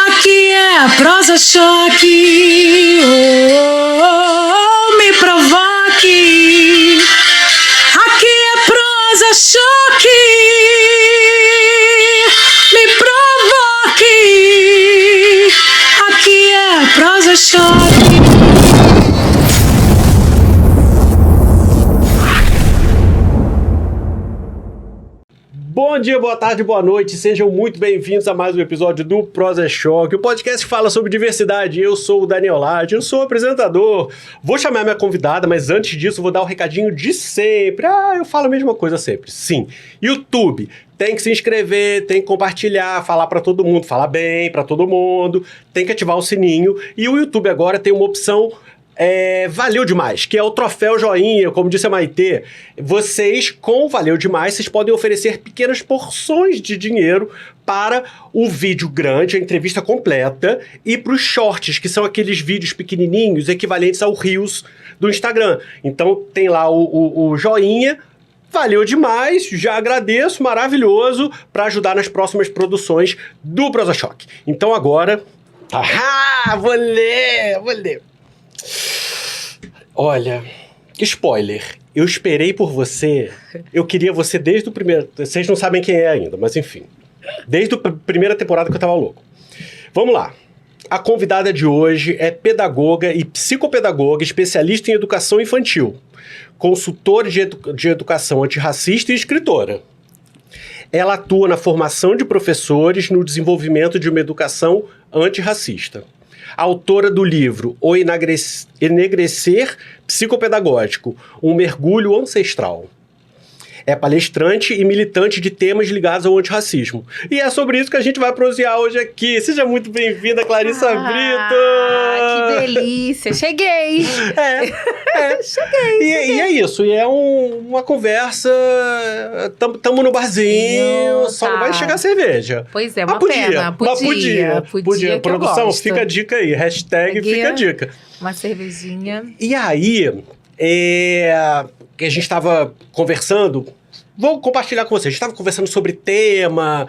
Aqui é a prosa choque. Me provoque. Aqui é prosa choque. Me provoque. Aqui é prosa choque. Bom dia, boa tarde, boa noite, sejam muito bem-vindos a mais um episódio do Prosa Choque, o podcast que fala sobre diversidade. Eu sou o Daniel Lade, eu sou o apresentador. Vou chamar minha convidada, mas antes disso vou dar o recadinho de sempre. Eu falo a mesma coisa sempre. Sim, YouTube, tem que se inscrever, tem que compartilhar, falar pra todo mundo, falar bem pra todo mundo, tem que ativar o sininho. E o YouTube agora tem uma opção... valeu demais, que é o troféu joinha, como disse a Maitê. Vocês, com valeu demais, vocês podem oferecer pequenas porções de dinheiro para o vídeo grande, a entrevista completa, e para os shorts, que são aqueles vídeos pequenininhos, equivalentes ao Reels do Instagram. Então tem lá o joinha, valeu demais, já agradeço, maravilhoso, para ajudar nas próximas produções do Prosa Choque. Então agora... vou ler. Olha, spoiler, eu esperei por você, eu queria você desde o primeiro... Vocês não sabem quem é ainda, mas enfim. Desde a primeira temporada que eu tava louco. Vamos lá. A convidada de hoje é pedagoga e psicopedagoga, especialista em educação infantil, consultora de educação antirracista e escritora. Ela atua na formação de professores no desenvolvimento de uma educação antirracista. Autora do livro O Enegrecer Psicopedagógico, um mergulho ancestral. É palestrante e militante de temas ligados ao antirracismo. E é sobre isso que a gente vai prosear hoje aqui. Seja muito bem-vinda, Clarissa Brito! Que delícia! Cheguei! Cheguei. E é isso, e é uma conversa... Tamo no barzinho, só não vai chegar cerveja. Pois é, pena. Podia. Produção, fica a dica aí. Hashtag fica a dica. Uma cervejinha. E aí... que a gente estava conversando, vou compartilhar com vocês, a gente estava conversando sobre tema,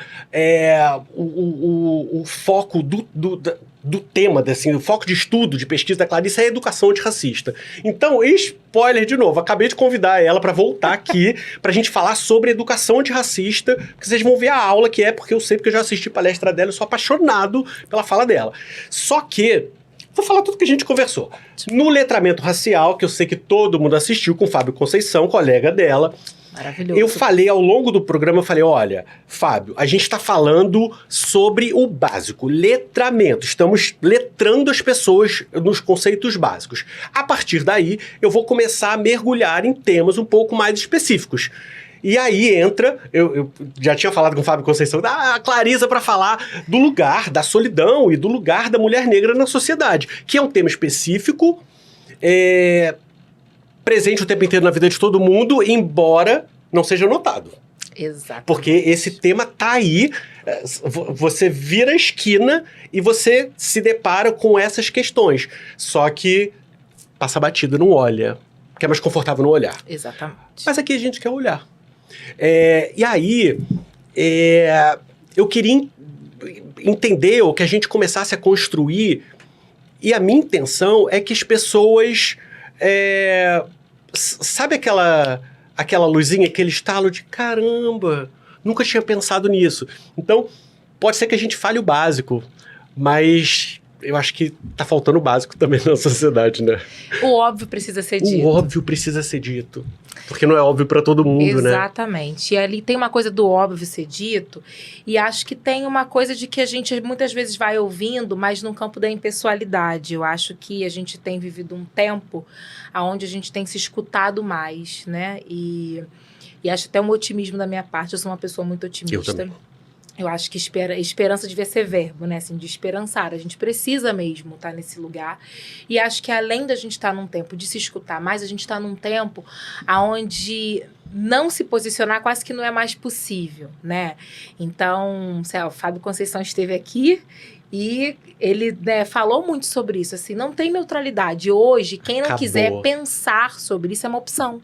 o foco do tema, assim, o foco de estudo, de pesquisa da Clarissa é a educação antirracista. Então, spoiler de novo, acabei de convidar ela para voltar aqui, pra gente falar sobre educação antirracista, que vocês vão ver a aula que é, porque eu sei, porque eu já assisti palestra dela, eu sou apaixonado pela fala dela. Só que... vou falar tudo que a gente conversou. No letramento racial, que eu sei que todo mundo assistiu, com o Fábio Conceição, colega dela. Maravilhoso. Eu falei ao longo do programa, olha, Fábio, a gente está falando sobre o básico, letramento. Estamos letrando as pessoas nos conceitos básicos. A partir daí, eu vou começar a mergulhar em temas um pouco mais específicos. E aí entra, eu já tinha falado com o Fábio Conceição, da Clarissa para falar do lugar da solidão e do lugar da mulher negra na sociedade, que é um tema específico, presente o tempo inteiro na vida de todo mundo, embora não seja notado. Exato. Porque esse tema tá aí, você vira a esquina e você se depara com essas questões. Só que passa batido, não olha, que é mais confortável não olhar. Exatamente. Mas aqui a gente quer olhar. E aí, eu queria entender, ou que a gente começasse a construir, e a minha intenção é que as pessoas, sabe aquela luzinha, aquele estalo de caramba, nunca tinha pensado nisso. Então, pode ser que a gente fale o básico, mas... eu acho que tá faltando o básico também na sociedade, né? O óbvio precisa ser dito. O óbvio precisa ser dito. Porque não é óbvio pra todo mundo, né? Exatamente. E ali tem uma coisa do óbvio ser dito, e acho que tem uma coisa de que a gente muitas vezes vai ouvindo, mas no campo da impessoalidade. Eu acho que a gente tem vivido um tempo onde a gente tem se escutado mais, né? E acho até um otimismo da minha parte. Eu sou uma pessoa muito otimista. Eu também. Eu acho que esperança devia ser verbo, né? Assim, de esperançar. A gente precisa mesmo estar nesse lugar. E acho que além da gente estar num tempo de se escutar mais, a gente está num tempo onde não se posicionar quase que não é mais possível, né? Então, sei lá, o Fábio Conceição esteve aqui e ele, né, falou muito sobre isso. Assim, não tem neutralidade. Hoje, quem não quiser pensar sobre isso é uma opção.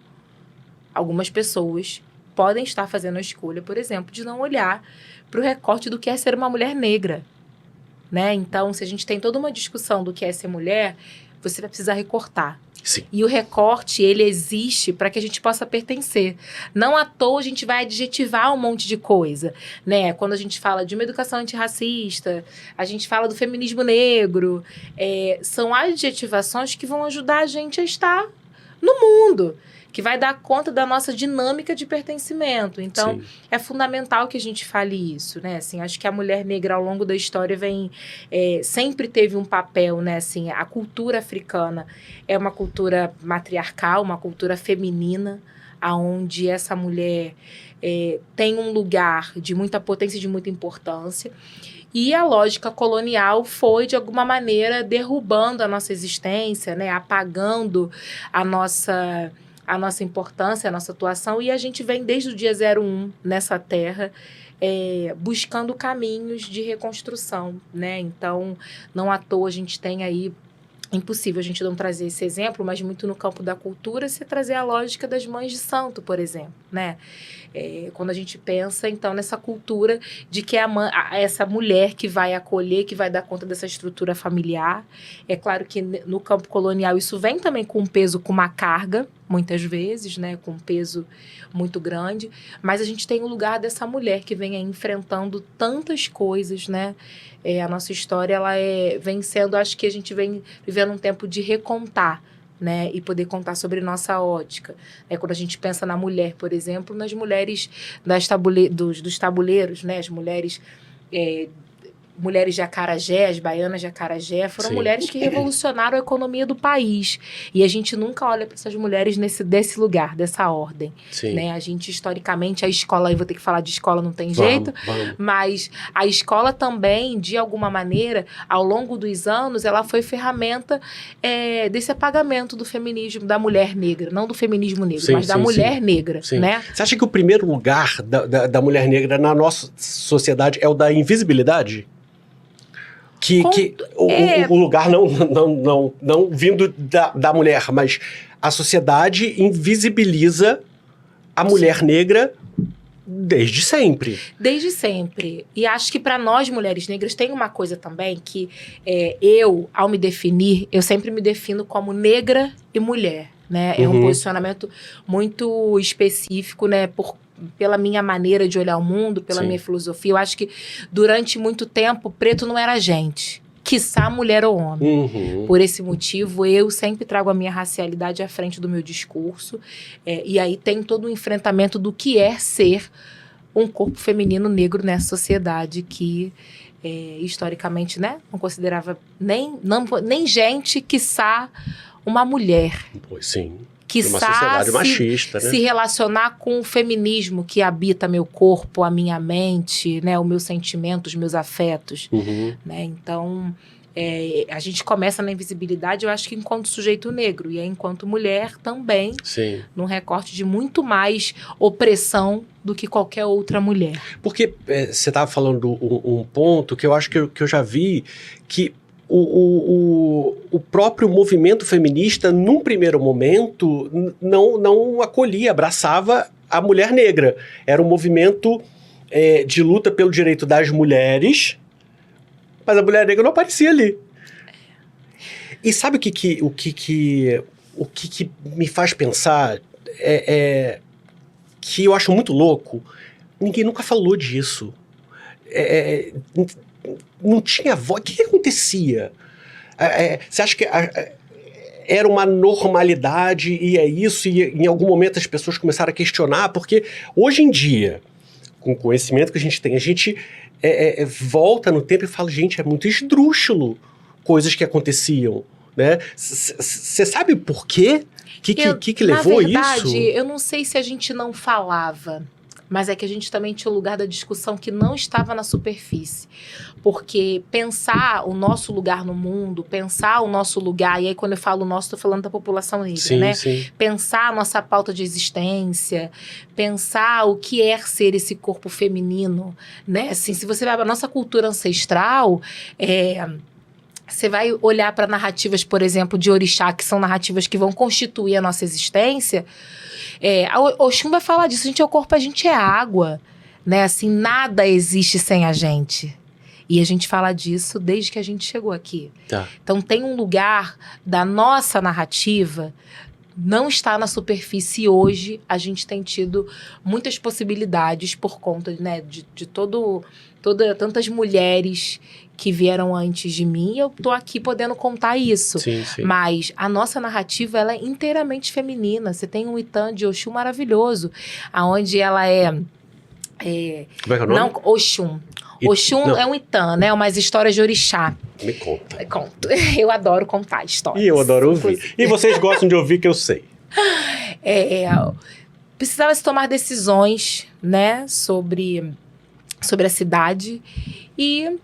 Algumas pessoas podem estar fazendo a escolha, por exemplo, de não olhar para o recorte do que é ser uma mulher negra, né? Então, se a gente tem toda uma discussão do que é ser mulher, você vai precisar recortar. Sim. E o recorte, ele existe para que a gente possa pertencer. Não à toa a gente vai adjetivar um monte de coisa, né? Quando a gente fala de uma educação antirracista, a gente fala do feminismo negro, são adjetivações que vão ajudar a gente a estar no mundo, que vai dar conta da nossa dinâmica de pertencimento. Então, Sim. é fundamental que a gente fale isso, né? Assim, acho que a mulher negra, ao longo da história, sempre teve um papel, né? Assim, a cultura africana é uma cultura matriarcal, uma cultura feminina, onde essa mulher tem um lugar de muita potência e de muita importância. E a lógica colonial foi, de alguma maneira, derrubando a nossa existência, né? Apagando a nossa importância, a nossa atuação, e a gente vem desde o dia 01 nessa terra buscando caminhos de reconstrução, né? Então, não à toa a gente tem aí, impossível a gente não trazer esse exemplo, mas muito no campo da cultura, se trazer a lógica das mães de santo, por exemplo, né? Quando a gente pensa, então, nessa cultura de que essa mulher que vai acolher, que vai dar conta dessa estrutura familiar. É claro que no campo colonial isso vem também com um peso, com uma carga, muitas vezes, né? Com um peso muito grande. Mas a gente tem o lugar dessa mulher que vem aí enfrentando tantas coisas, né? A nossa história, ela vem sendo, acho que a gente vem vivendo um tempo de recontar, né, e poder contar sobre nossa ótica. Quando a gente pensa na mulher, por exemplo, nas mulheres dos tabuleiros, né, as mulheres mulheres de Acarajé, as baianas de Acarajé, foram Sim. mulheres que revolucionaram a economia do país. E a gente nunca olha para essas mulheres desse lugar, dessa ordem. Sim. Né? A gente, historicamente, a escola, eu vou ter que falar de escola, não tem jeito, Vamos. mas a escola também, de alguma maneira, ao longo dos anos, ela foi ferramenta desse apagamento do feminismo da mulher negra. Não do feminismo negro, Sim, mas da sim, mulher sim. negra. Sim. Né? Você acha que o primeiro lugar da mulher negra na nossa sociedade é o da invisibilidade? O lugar não vindo da mulher, mas a sociedade invisibiliza a mulher negra desde sempre. Desde sempre. E acho que para nós, mulheres negras, tem uma coisa também que ao me definir, eu sempre me defino como negra e mulher. Né? É um posicionamento muito específico, né? Pela minha maneira de olhar o mundo, pela minha filosofia. Eu acho que durante muito tempo, preto não era gente, quiçá mulher ou homem. Uhum. Por esse motivo, eu sempre trago a minha racialidade à frente do meu discurso. E aí tem todo um enfrentamento do que é ser um corpo feminino negro nessa sociedade que, historicamente, né, não considerava nem gente, quiçá uma mulher. Pois sim. Quiçá uma sociedade machista, né? Se relacionar com o feminismo que habita meu corpo, a minha mente, né, o meu sentimento, os meus afetos. Uhum. Né? Então, a gente começa na invisibilidade, eu acho que enquanto sujeito negro, e enquanto mulher também, Sim. num recorte de muito mais opressão do que qualquer outra mulher. Porque você estava falando um ponto que eu acho que eu já vi, que o próprio movimento feminista, num primeiro momento, não acolhia, abraçava a mulher negra. Era um movimento de luta pelo direito das mulheres, mas a mulher negra não aparecia ali. E sabe o que me faz pensar? Que eu acho muito louco. Ninguém nunca falou disso. Não tinha voz. O que acontecia? Você acha que era uma normalidade e é isso? E em algum momento as pessoas começaram a questionar? Porque hoje em dia, com o conhecimento que a gente tem, a gente volta no tempo e fala, gente, é muito esdrúxulo coisas que aconteciam. Né? Você sabe por quê? Que levou isso? Na verdade, eu não sei se a gente não falava, mas é que a gente também tinha o lugar da discussão que não estava na superfície. Porque pensar o nosso lugar no mundo, pensar o nosso lugar, e aí quando eu falo nosso, estou falando da população negra, sim, né? Sim. Pensar a nossa pauta de existência, pensar o que é ser esse corpo feminino, né? Assim, se você vai para a nossa cultura ancestral, você vai olhar para narrativas, por exemplo, de orixá, que são narrativas que vão constituir a nossa existência, a Oxum vai falar disso. A gente é o corpo, a gente é água, né? Assim, nada existe sem a gente. E a gente fala disso desde que a gente chegou aqui. Tá. Então, tem um lugar da nossa narrativa, não está na superfície. E hoje a gente tem tido muitas possibilidades por conta, né, de tantas mulheres que vieram antes de mim. E eu tô aqui podendo contar isso. Sim, sim. Mas a nossa narrativa, ela é inteiramente feminina. Você tem um Itã de Oxum maravilhoso, aonde ela Como é que é o nome? não, Oxum. Oxum não. é um Itã, né? Umas histórias de orixá. Me conta. Conto. Eu adoro contar histórias. E eu adoro ouvir. E vocês gostam de ouvir, que eu sei. Precisava se tomar decisões, né? Sobre a cidade. E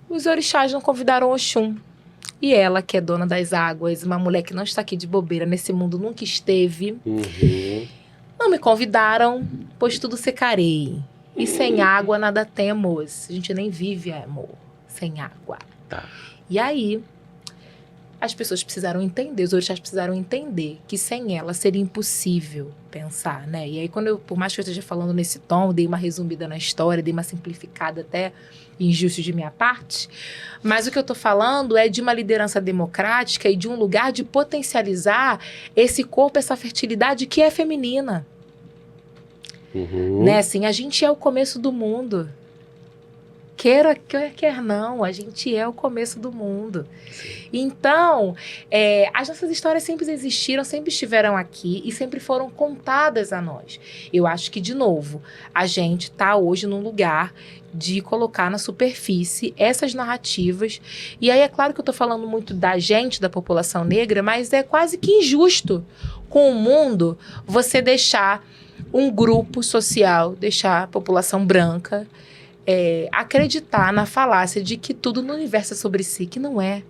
os orixás não convidaram Oxum. E ela, que é dona das águas, uma mulher que não está aqui de bobeira, nesse mundo nunca esteve, não me convidaram, pois tudo secarei. E sem água nada temos. A gente nem vive, amor, sem água. Tá. E aí, as pessoas precisaram entender, os orixás precisaram entender que sem ela seria impossível pensar, né? E aí, por mais que eu esteja falando nesse tom, dei uma resumida na história, dei uma simplificada até injusto de minha parte, mas o que eu tô falando é de uma liderança democrática e de um lugar de potencializar esse corpo, essa fertilidade que é feminina. Né? Assim, a gente é o começo do mundo. Quer não, a gente é o começo do mundo. Então, as nossas histórias sempre existiram, sempre estiveram aqui e sempre foram contadas a nós. Eu acho que, de novo, a gente está hoje num lugar de colocar na superfície essas narrativas. E aí é claro que eu estou falando muito da gente, da população negra, mas é quase que injusto com o mundo você deixar um grupo social, deixar a população branca acreditar na falácia de que tudo no universo é sobre si, que não é.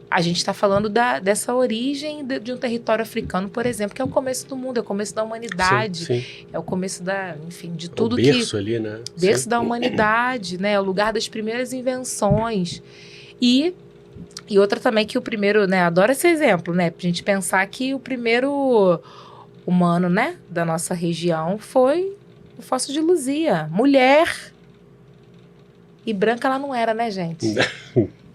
A gente está falando dessa origem de um território africano, por exemplo, que é o começo do mundo, é o começo da humanidade, sim. É o começo de tudo o berço ali, né? Berço da humanidade, né? É o lugar das primeiras invenções. E outra também que o primeiro, né? Adoro esse exemplo, né? Pra gente pensar que o primeiro humano, né? Da nossa região foi o Fosso de Luzia. Mulher. E branca ela não era, né, gente?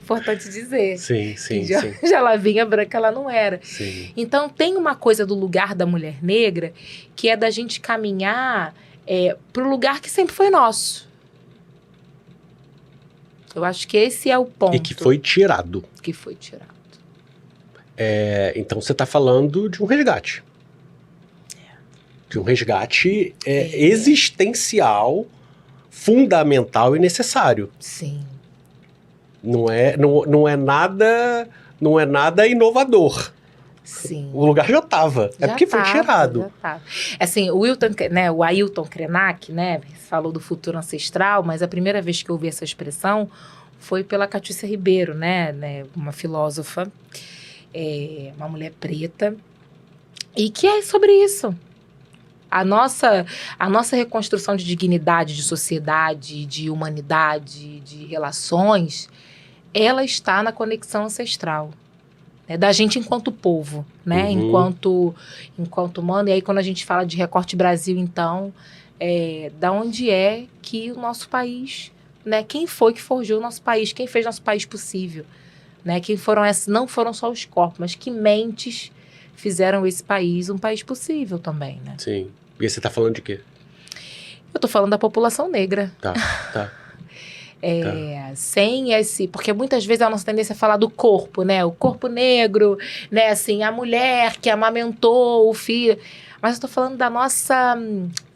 Importante dizer. Sim. Já ela vinha branca, ela não era. Sim. Então, tem uma coisa do lugar da mulher negra que é da gente caminhar para o lugar que sempre foi nosso. Eu acho que esse é o ponto. E que foi tirado. Então, você está falando de um resgate. De um resgate existencial, fundamental e necessário. Sim. Não é nada inovador. Sim. O lugar já estava. É porque foi tirado. Já tava. Assim, o Ailton Krenak, né, falou do futuro ancestral, mas a primeira vez que eu ouvi essa expressão foi pela Catiúcia Ribeiro, né, uma filósofa, uma mulher preta, e que é sobre isso. A nossa reconstrução de dignidade, de sociedade, de humanidade, de relações, ela está na conexão ancestral, né, da gente enquanto povo, né, enquanto humano. E aí, quando a gente fala de Recorte Brasil, então, da onde é que o nosso país, né, quem foi que forjou o nosso país, quem fez nosso país possível, né, não foram só os corpos, mas que mentes fizeram esse país um país possível também, né? Sim. E você tá falando de quê? Eu tô falando da população negra. Tá. Sem esse... Porque muitas vezes a nossa tendência é falar do corpo, né? O corpo negro, né? Assim, a mulher que amamentou o filho. Mas eu tô falando da nossa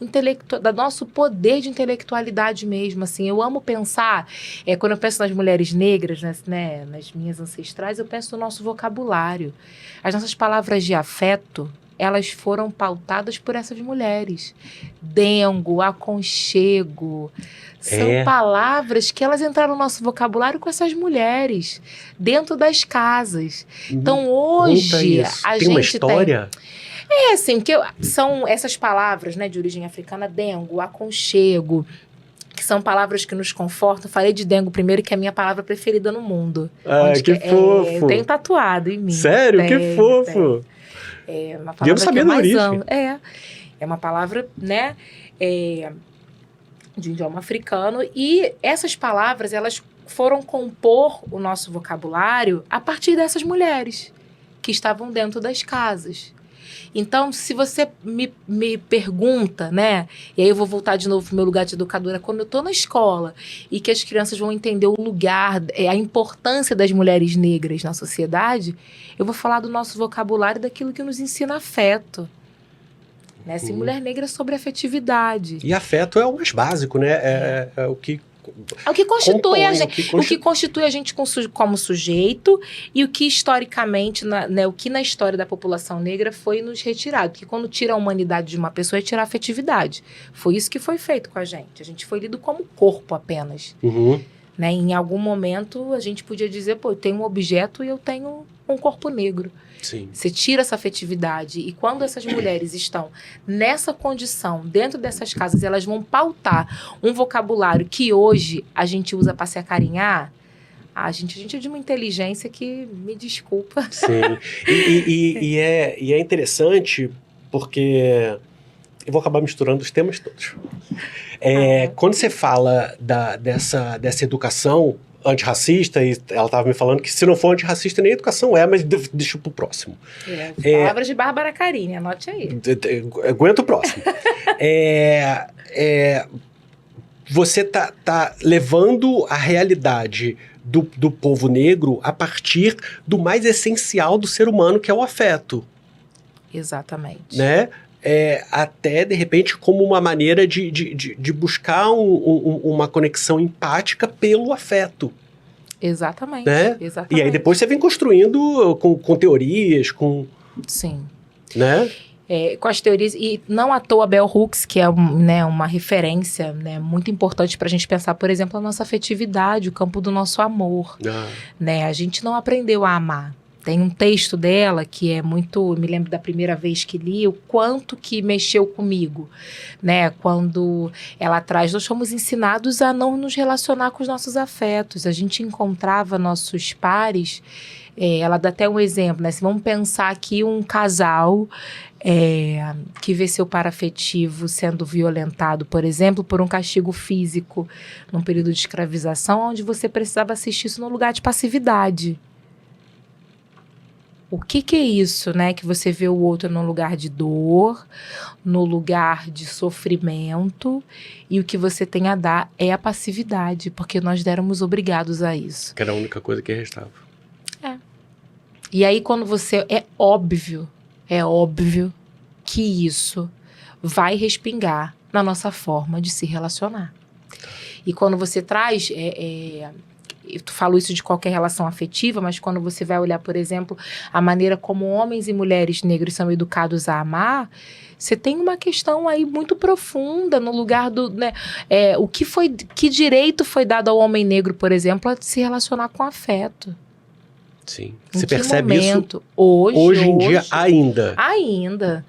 do nosso poder de intelectualidade mesmo, assim. Eu amo pensar, quando eu penso nas mulheres negras, né, nas minhas ancestrais, eu penso no nosso vocabulário. As nossas palavras de afeto, elas foram pautadas por essas mulheres. Dengo, aconchego, são palavras que elas entraram no nosso vocabulário com essas mulheres, dentro das casas. Então, hoje, a gente tem uma história? Assim, porque são essas palavras, né, de origem africana, dengo, aconchego, que que são palavras que nos confortam. Falei de dengo primeiro, que é a minha palavra preferida no mundo. Ah, que fofo. Eu tenho tatuado em mim. Sério? Que fofo. É uma E eu palavra não sabia que eu da mais origem. amo. É uma palavra, né, de idioma africano. E essas palavras, elas foram compor o nosso vocabulário a partir dessas mulheres que estavam dentro das casas. Então, se você me pergunta, né? E aí eu vou voltar de novo pro meu lugar de educadora. Quando eu estou na escola e que as crianças vão entender o lugar, a importância das mulheres negras na sociedade, eu vou falar do nosso vocabulário, daquilo que nos ensina afeto. Né? Se mulher negra é sobre afetividade. E afeto é o mais básico, né? É o que... É o que constitui a compõe, gente, o que constitui a gente como sujeito e o que historicamente, o que na história da população negra foi nos retirado. Porque quando tira a humanidade de uma pessoa é tirar a afetividade. Foi isso que foi feito com a gente. A gente foi lido como corpo apenas. Uhum. Né? Em algum momento a gente podia dizer, pô, eu tenho um objeto e eu tenho um corpo negro. Sim. Você tira essa afetividade. E quando essas mulheres estão nessa condição, dentro dessas casas, elas vão pautar um vocabulário que hoje a gente usa para se acarinhar. A gente é de uma inteligência que, me desculpa. Sim. E é interessante porque... Eu vou acabar misturando os temas todos. Quando você fala dessa educação antirracista, e ela estava me falando que se não for antirracista, nem educação mas deixa pro próximo. Palavras de Bárbara Carini, anote aí. Aguenta o próximo. Você tá levando a realidade do povo negro a partir do mais essencial do ser humano, que é o afeto. Exatamente. Né? Até, de repente, como uma maneira de buscar uma conexão empática pelo afeto. Exatamente. Né? Exatamente. E aí depois você vem construindo com teorias, com... Sim. Né? Com as teorias, e não à toa Bell Hooks, que é uma referência, né, muito importante para a gente pensar, por exemplo, a nossa afetividade, o campo do nosso amor. Né? A gente não aprendeu a amar. Tem um texto dela que é muito... Me lembro da primeira vez que li, o quanto que mexeu comigo. Né? Quando ela traz... Nós fomos ensinados a não nos relacionar com os nossos afetos. A gente encontrava nossos pares... ela dá até um exemplo, né? Se vamos pensar aqui um casal que vê seu par afetivo sendo violentado, por exemplo, por um castigo físico num período de escravização, onde você precisava assistir isso num lugar de passividade. O que é isso, né? Que você vê o outro num lugar de dor, no lugar de sofrimento, e o que você tem a dar é a passividade, porque nós éramos obrigados a isso. Que era a única coisa que restava. E aí, quando você... É óbvio que isso vai respingar na nossa forma de se relacionar. E quando você traz... eu falo isso de qualquer relação afetiva, mas quando você vai olhar, por exemplo, a maneira como homens e mulheres negros são educados a amar, você tem uma questão aí muito profunda no lugar do... Né, que direito foi dado ao homem negro, por exemplo, a se relacionar com afeto? Sim. Você percebe momento? Isso hoje em dia ainda. Ainda.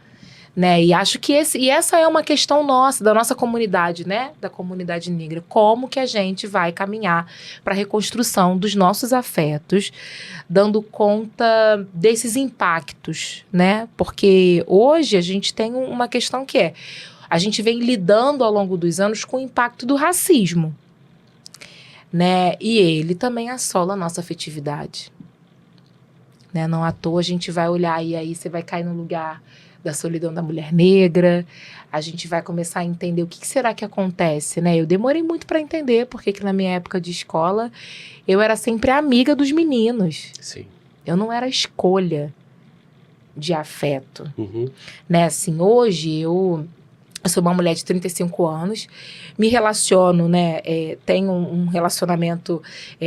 Né? E acho que essa é uma questão nossa, da nossa comunidade, né? Da comunidade negra. Como que a gente vai caminhar para a reconstrução dos nossos afetos, dando conta desses impactos, né? Porque hoje a gente tem uma questão que a gente vem lidando ao longo dos anos com o impacto do racismo, né? E ele também assola a nossa afetividade. Né? Não à toa a gente vai olhar e aí você vai cair no lugar da solidão da mulher negra, a gente vai começar a entender o que será que acontece, né? Eu demorei muito para entender, porque que na minha época de escola eu era sempre a amiga dos meninos. Sim. Eu não era escolha de afeto. Uhum. Né? Assim, hoje eu sou uma mulher de 35 anos, me relaciono, né, tenho um relacionamento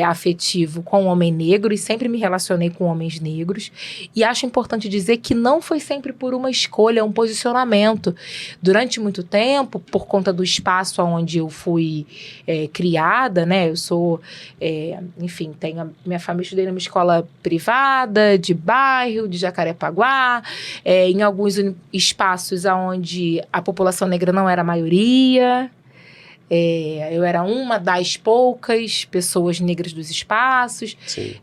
afetivo com um homem negro e sempre me relacionei com homens negros. E acho importante dizer que não foi sempre por uma escolha, um posicionamento. Durante muito tempo, por conta do espaço onde eu fui criada, né, eu sou, enfim, minha família, estudei numa escola privada, de bairro, de Jacarepaguá, em alguns espaços onde a população negra não era a maioria, Eu era uma das poucas pessoas negras dos espaços. Sim.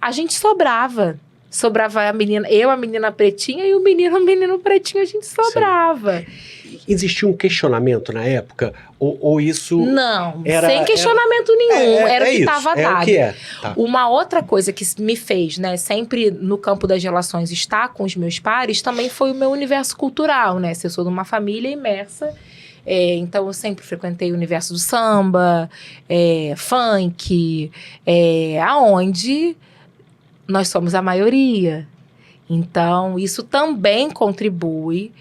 A gente sobrava. Sobrava a menina pretinha, e o menino pretinho, a gente sobrava. Existia um questionamento na época? Ou isso... Não, era, sem questionamento nenhum. Era o que isso, estava é dado. o que é. Tá. Uma outra coisa que me fez, né, sempre no campo das relações estar com os meus pares, também foi o meu universo cultural, né? Se eu sou de uma família imersa, então eu sempre frequentei o universo do samba, funk, aonde nós somos a maioria. Então, isso também contribui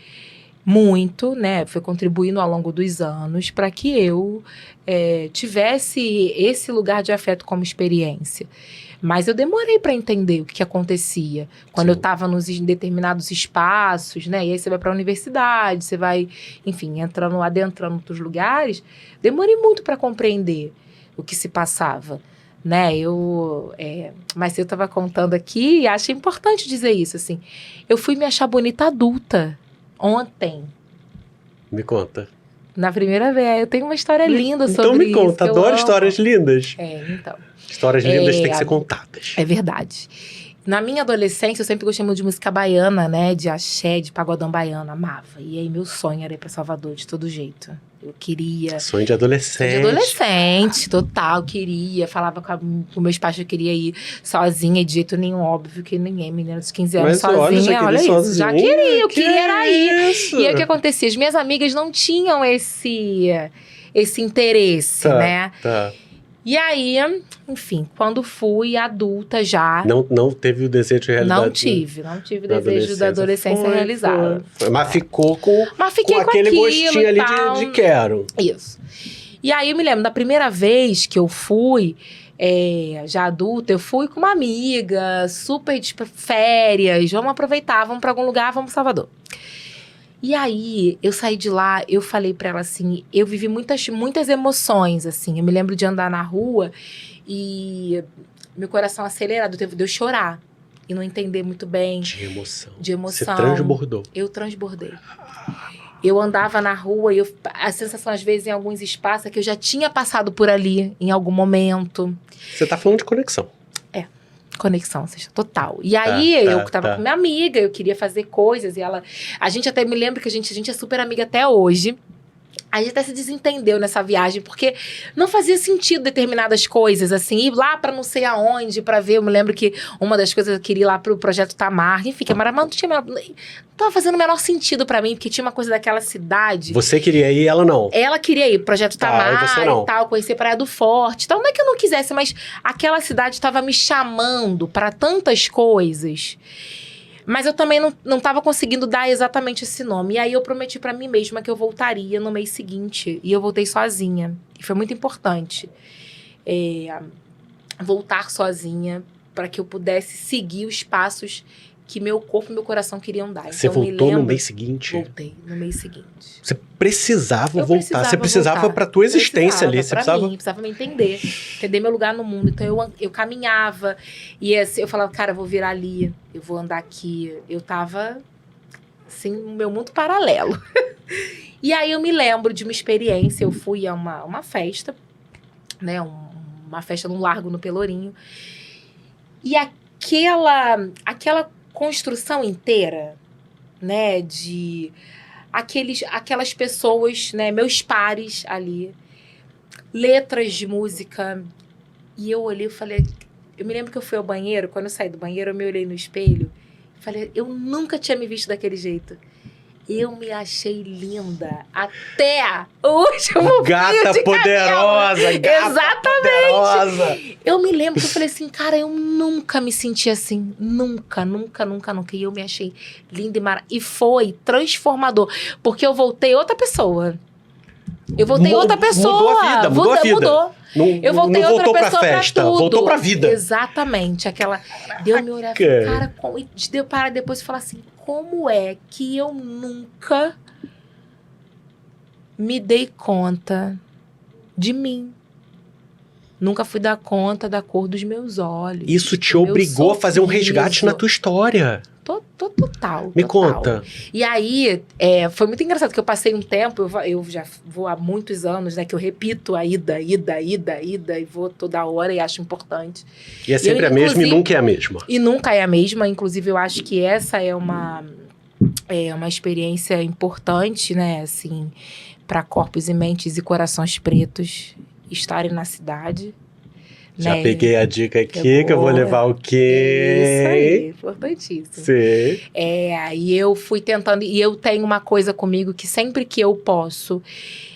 muito, né? Foi contribuindo ao longo dos anos para que eu tivesse esse lugar de afeto como experiência. Mas eu demorei para entender o que acontecia. Quando eu estava em determinados espaços, né? E aí você vai para a universidade, você vai, enfim, adentrando em outros lugares. Demorei muito para compreender o que se passava. Né, mas eu estava contando aqui e acho importante dizer isso, assim. Eu fui me achar bonita adulta ontem. Me conta. Na primeira vez. Eu tenho uma história linda sobre isso. Então me conta, que eu adoro amo. histórias lindas. Então. Histórias lindas têm que ser contadas. É verdade. Na minha adolescência, eu sempre gostei muito de música baiana, né? De axé, de pagodão baiano, amava. E aí meu sonho era ir pra Salvador de todo jeito. Eu queria... Sonho de adolescente. De adolescente, total, queria. Falava com meus pais que eu queria ir sozinha, de jeito nenhum, óbvio que ninguém, menina dos 15 anos, mas sozinha, olha isso. Sozinha. Já queria, eu queria era ir. Isso? E aí o que acontecia? As minhas amigas não tinham esse interesse, né? Tá. E aí, enfim, quando fui adulta já... Não teve o desejo de realizar? Não tive o desejo da adolescência realizado. Foi. Mas ficou com aquele gostinho ali de quero. Isso. E aí eu me lembro, da primeira vez que eu fui, já adulta, eu fui com uma amiga, super de férias, vamos aproveitar, vamos pra algum lugar, vamos pra Salvador. E aí, eu saí de lá, eu falei pra ela assim, eu vivi muitas emoções, assim. Eu me lembro de andar na rua e meu coração acelerado, de eu chorar e não entender muito bem. De emoção. Você transbordou. Eu transbordei. Eu andava na rua e a sensação, às vezes, em alguns espaços, é que eu já tinha passado por ali em algum momento. Você tá falando de conexão. Conexão, seja, total. E aí, eu tava com minha amiga, eu queria fazer coisas, e ela... A gente até me lembra que a gente é super amiga até hoje. A gente até se desentendeu nessa viagem, porque não fazia sentido determinadas coisas, assim, ir lá pra não sei aonde, pra ver. Eu me lembro que uma das coisas eu queria ir lá pro Projeto Tamar, enfim, que mas não tinha... Não tava fazendo o menor sentido pra mim, porque tinha uma coisa daquela cidade. Você queria ir, ela não? Ela queria ir pro Projeto Tamar e tal, conhecer Praia do Forte. Então, não é que eu não quisesse, mas aquela cidade estava me chamando pra tantas coisas. Mas eu também não estava conseguindo dar exatamente esse nome. E aí eu prometi pra mim mesma que eu voltaria no mês seguinte. E eu voltei sozinha. E foi muito importante. Voltar sozinha para que eu pudesse seguir os passos que meu corpo e meu coração queriam dar. Você então, voltou no mês seguinte? Voltei no mês seguinte. Você precisava voltar. Você precisava para tua existência ali. Você precisava me entender meu lugar no mundo. Então eu caminhava e assim, eu falava, cara, eu vou virar ali, eu vou andar aqui. Eu tava assim, no meu mundo paralelo. E aí eu me lembro de uma experiência. Eu fui a uma festa, né? Uma festa num largo no Pelourinho. E aquela construção inteira, né, de aquelas pessoas, né, meus pares ali, letras de música, e eu olhei e falei, eu me lembro que eu fui ao banheiro, quando eu saí do banheiro, eu me olhei no espelho, e falei, eu nunca tinha me visto daquele jeito. Eu me achei linda até o último gata fio de poderosa, cabelo. gata Exatamente. Poderosa. Eu me lembro que eu falei assim, cara, eu nunca me senti assim. Nunca. E eu me achei linda e maravilhosa. E foi transformador. Porque eu voltei outra pessoa. Mudou a vida, mudou a vida. Mudou. Eu voltei outra voltou pessoa pra festa, tudo. voltou pra vida. Exatamente. Aquela... Deu me olhar, cara, deu para depois falar assim, como é que eu nunca me dei conta de mim? Nunca fui dar conta da cor dos meus olhos. Isso te obrigou a fazer um resgate na tua história. Total. Me conta. E aí, foi muito engraçado, que eu passei um tempo, eu já vou há muitos anos, né? Que eu repito a ida, e vou toda hora e acho importante. E é sempre a mesma e inclusive, nunca é a mesma. E nunca é a mesma. Inclusive, eu acho que essa é uma experiência importante, né? Assim, para corpos e mentes e corações pretos estarem na cidade. Já né? peguei a dica aqui, que eu vou levar o quê? Isso aí, importantíssimo. Sim. E eu fui tentando, e eu tenho uma coisa comigo que sempre que eu posso,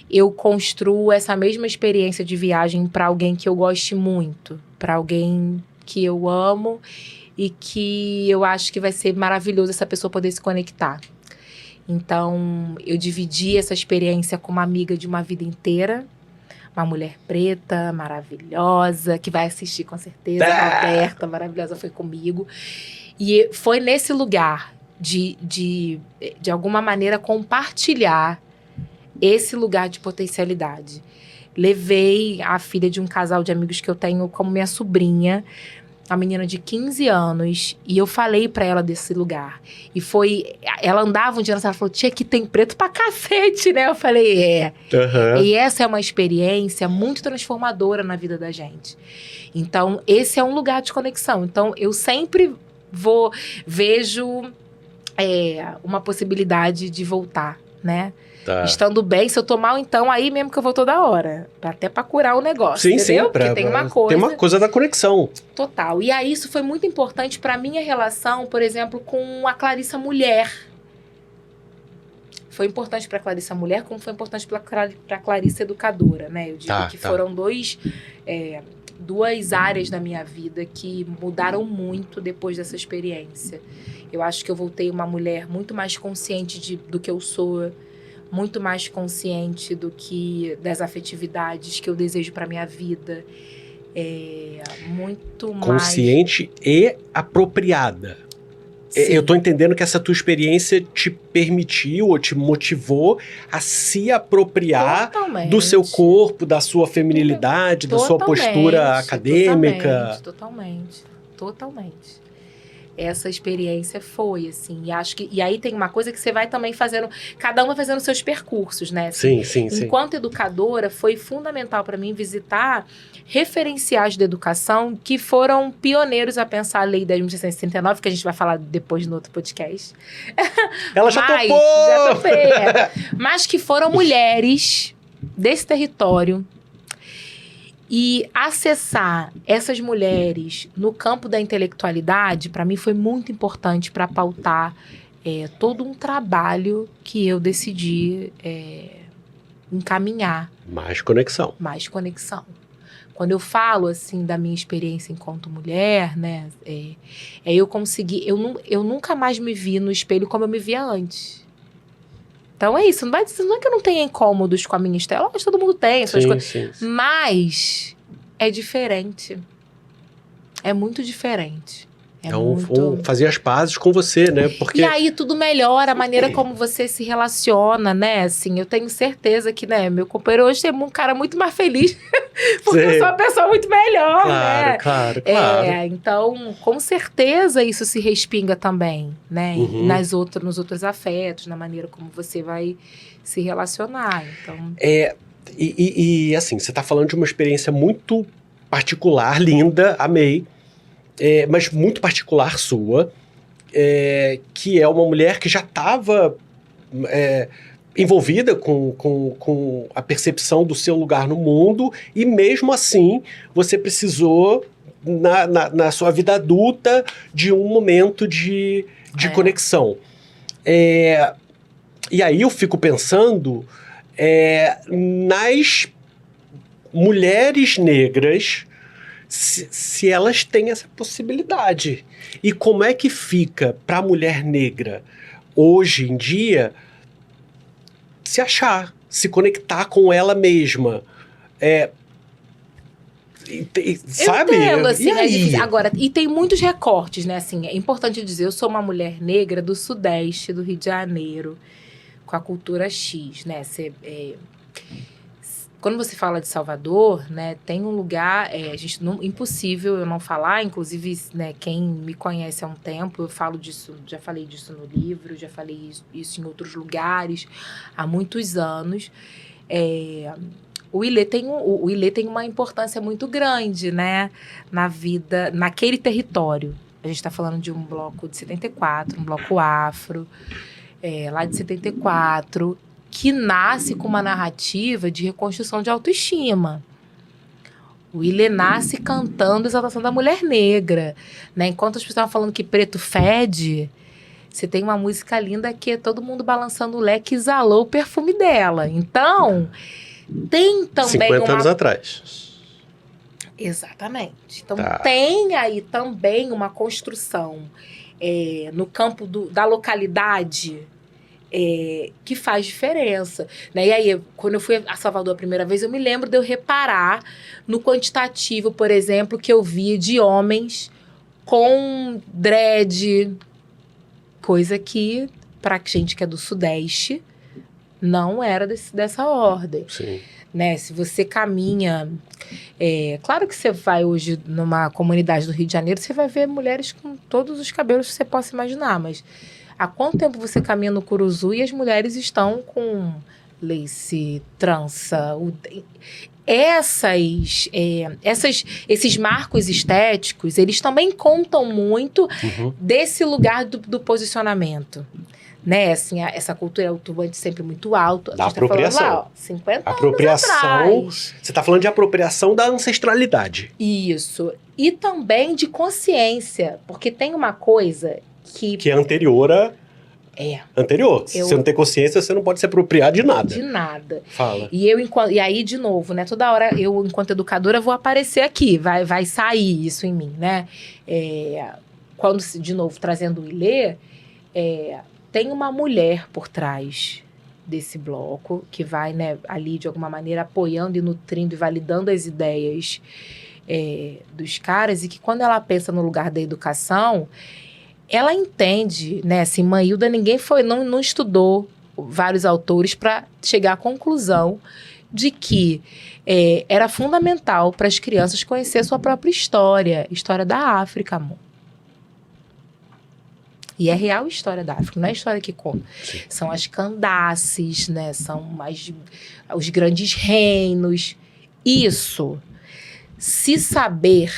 eu construo essa mesma experiência de viagem para alguém que eu goste muito, para alguém que eu amo e que eu acho que vai ser maravilhoso essa pessoa poder se conectar. Então, eu dividi essa experiência com uma amiga de uma vida inteira, uma mulher preta, maravilhosa, que vai assistir com certeza, a Roberta, maravilhosa, foi comigo. E foi nesse lugar de alguma maneira, compartilhar esse lugar de potencialidade. Levei a filha de um casal de amigos que eu tenho como minha sobrinha, uma menina de 15 anos, e eu falei pra ela desse lugar. E ela andava um dia, ela falou, tia, que tem preto pra cacete, né? Eu falei, Uhum. E essa é uma experiência muito transformadora na vida da gente. Então, esse é um lugar de conexão. Então, eu sempre vejo uma possibilidade de voltar, né? Tá. Estando bem, se eu tô mal, então aí mesmo que eu vou toda hora. Até pra curar o negócio, Sim, entendeu? sim. Porque tem uma coisa... Tem uma coisa da conexão. Total. E aí isso foi muito importante pra minha relação, por exemplo, com a Clarissa Mulher. Foi importante pra Clarissa Mulher, como foi importante pra Clarissa Educadora, né? Eu digo que foram duas áreas da minha vida que mudaram muito depois dessa experiência. Eu acho que eu voltei uma mulher muito mais consciente do que eu sou, muito mais consciente das afetividades que eu desejo para minha vida. Muito mais... Consciente e apropriada. Sim. Eu tô entendendo que essa tua experiência te permitiu ou te motivou a se apropriar do seu corpo, da sua feminilidade, da sua postura acadêmica. Totalmente. Essa experiência foi, assim, e aí tem uma coisa que você vai também fazendo, cada uma fazendo seus percursos, né? Assim, sim. Enquanto educadora, foi fundamental para mim visitar referenciais da educação que foram pioneiros a pensar a Lei 10.669, que a gente vai falar depois no outro podcast. Ela já topou! Já topei. Mas que foram mulheres desse território. E acessar essas mulheres no campo da intelectualidade, para mim, foi muito importante para pautar todo um trabalho que eu decidi encaminhar. Mais conexão. Quando eu falo, assim, da minha experiência enquanto mulher, né, eu consegui... Eu nunca mais me vi no espelho como eu me via antes. Então é isso, não é que eu não tenha incômodos com a minha estela, mas todo mundo tem essas coisas. Sim. Mas é diferente. É muito diferente. Fazer as pazes com você, né? Porque... E aí tudo melhora, a maneira como você se relaciona, né? Assim, eu tenho certeza que, né, meu companheiro hoje é um cara muito mais feliz, porque eu sou uma pessoa muito melhor, né? Claro. Então, com certeza isso se respinga também, né? Uhum. Nos outros afetos, na maneira como você vai se relacionar. Então... E assim, você tá falando de uma experiência muito particular, linda, amei. Mas muito particular sua, que é uma mulher que já estava envolvida com a percepção do seu lugar no mundo, e mesmo assim você precisou, na sua vida adulta, de um momento de conexão. E aí eu fico pensando nas mulheres negras, se elas têm essa possibilidade. E como é que fica para a mulher negra, hoje em dia, se achar, se conectar com ela mesma? Sabe? Eu entendo, assim, e aí? Agora, e tem muitos recortes, né? Assim, é importante dizer, eu sou uma mulher negra do Sudeste, do Rio de Janeiro, com a cultura X, né? quando você fala de Salvador, né, tem um lugar, impossível eu não falar, inclusive, né, quem me conhece há um tempo, eu falo disso, já falei disso no livro, já falei isso em outros lugares, há muitos anos. O Ilê tem uma importância muito grande, né, na vida, naquele território. A gente está falando de um bloco de 74, um bloco afro, lá de 74, que nasce com uma narrativa de reconstrução de autoestima. O Ilê nasce cantando a exaltação da mulher negra, né? Enquanto as pessoas estavam falando que preto fede, você tem uma música linda que é todo mundo balançando o leque, exalou o perfume dela. Então, tem também 50 anos atrás. Exatamente. Então, Tá. tem aí também uma construção no campo da localidade que faz diferença, né? E aí, quando eu fui a Salvador a primeira vez, eu me lembro de eu reparar no quantitativo, por exemplo, que eu vi de homens com dread, coisa que, para gente que é do Sudeste, não era dessa ordem. Sim. Né? Se você caminha... claro que você vai hoje numa comunidade do Rio de Janeiro, você vai ver mulheres com todos os cabelos que você possa imaginar, mas há quanto tempo você caminha no Curuzu e as mulheres estão com lace, trança... Esses marcos estéticos, eles também contam muito desse lugar do posicionamento. Né? Assim, essa cultura é o turbante sempre muito alto. Da A gente tá falando apropriação. lá, ó, 50 Apropriação. anos atrás. Você está falando de apropriação da ancestralidade. Isso. E também de consciência. Porque tem uma coisa que é anterior a... Anterior. Se Eu- você não tem consciência, você não pode se apropriar de nada. de nada. Fala. E aí, de novo, né? Toda hora eu, enquanto educadora, vou aparecer aqui. Vai sair isso em mim, né? Quando, de novo, trazendo o Ilê, tem uma mulher por trás desse bloco que vai, né, ali, de alguma maneira, apoiando e nutrindo e validando as ideias dos caras. E que quando ela pensa no lugar da educação, ela entende, né? Assim, Maílda, ninguém não estudou vários autores para chegar à conclusão de que era fundamental para as crianças conhecer a sua própria história da África, amor. E é real a história da África, não é a história que conta. Sim. São as Candaces, né? São os grandes reinos. Isso, se saber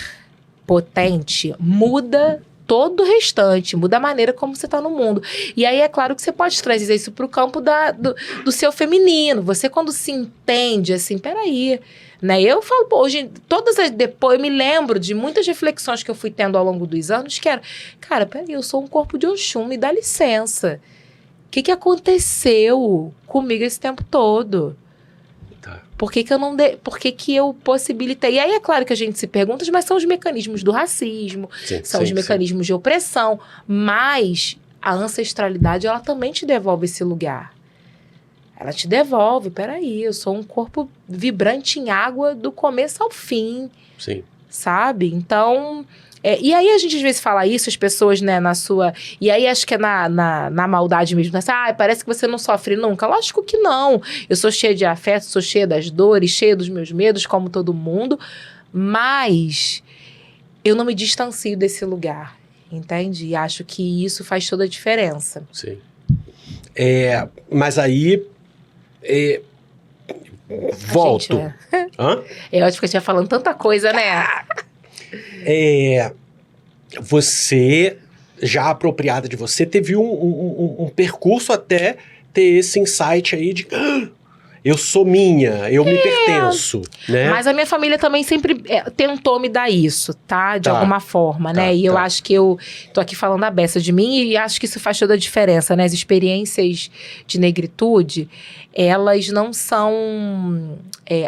potente, muda todo o restante, muda a maneira como você está no mundo. E aí é claro que você pode trazer isso para o campo do seu feminino. Você, quando se entende assim, peraí, né? Eu falo, pô, hoje, depois eu me lembro de muitas reflexões que eu fui tendo ao longo dos anos, que era, cara, peraí, eu sou um corpo de Oxum, me dá licença. O que aconteceu comigo esse tempo todo? Tá. Por que eu possibilitei? E aí é claro que a gente se pergunta, mas são os mecanismos do racismo, são os mecanismos de opressão, mas a ancestralidade, ela também te devolve esse lugar. Ela te devolve, peraí, eu sou um corpo vibrante em água do começo ao fim, Sim. sabe? Então, e aí a gente às vezes fala isso, as pessoas, né, e aí acho que é na maldade mesmo, né? Parece que você não sofre nunca. Lógico que não. Eu sou cheia de afeto, sou cheia das dores, cheia dos meus medos, como todo mundo, mas eu não me distancio desse lugar, entende? E acho que isso faz toda a diferença. Sim. Mas aí... volto. Hã? Eu acho que eu tinha falando tanta coisa, né? Você, já apropriada de você, teve um percurso até ter esse insight aí de... eu sou minha, eu me pertenço, né? Mas a minha família também sempre tentou me dar isso, tá? De Tá. alguma forma, né? Tá, E eu tá. acho que eu tô aqui falando a beça de mim e acho que isso faz toda a diferença, né? As experiências de negritude, elas não são...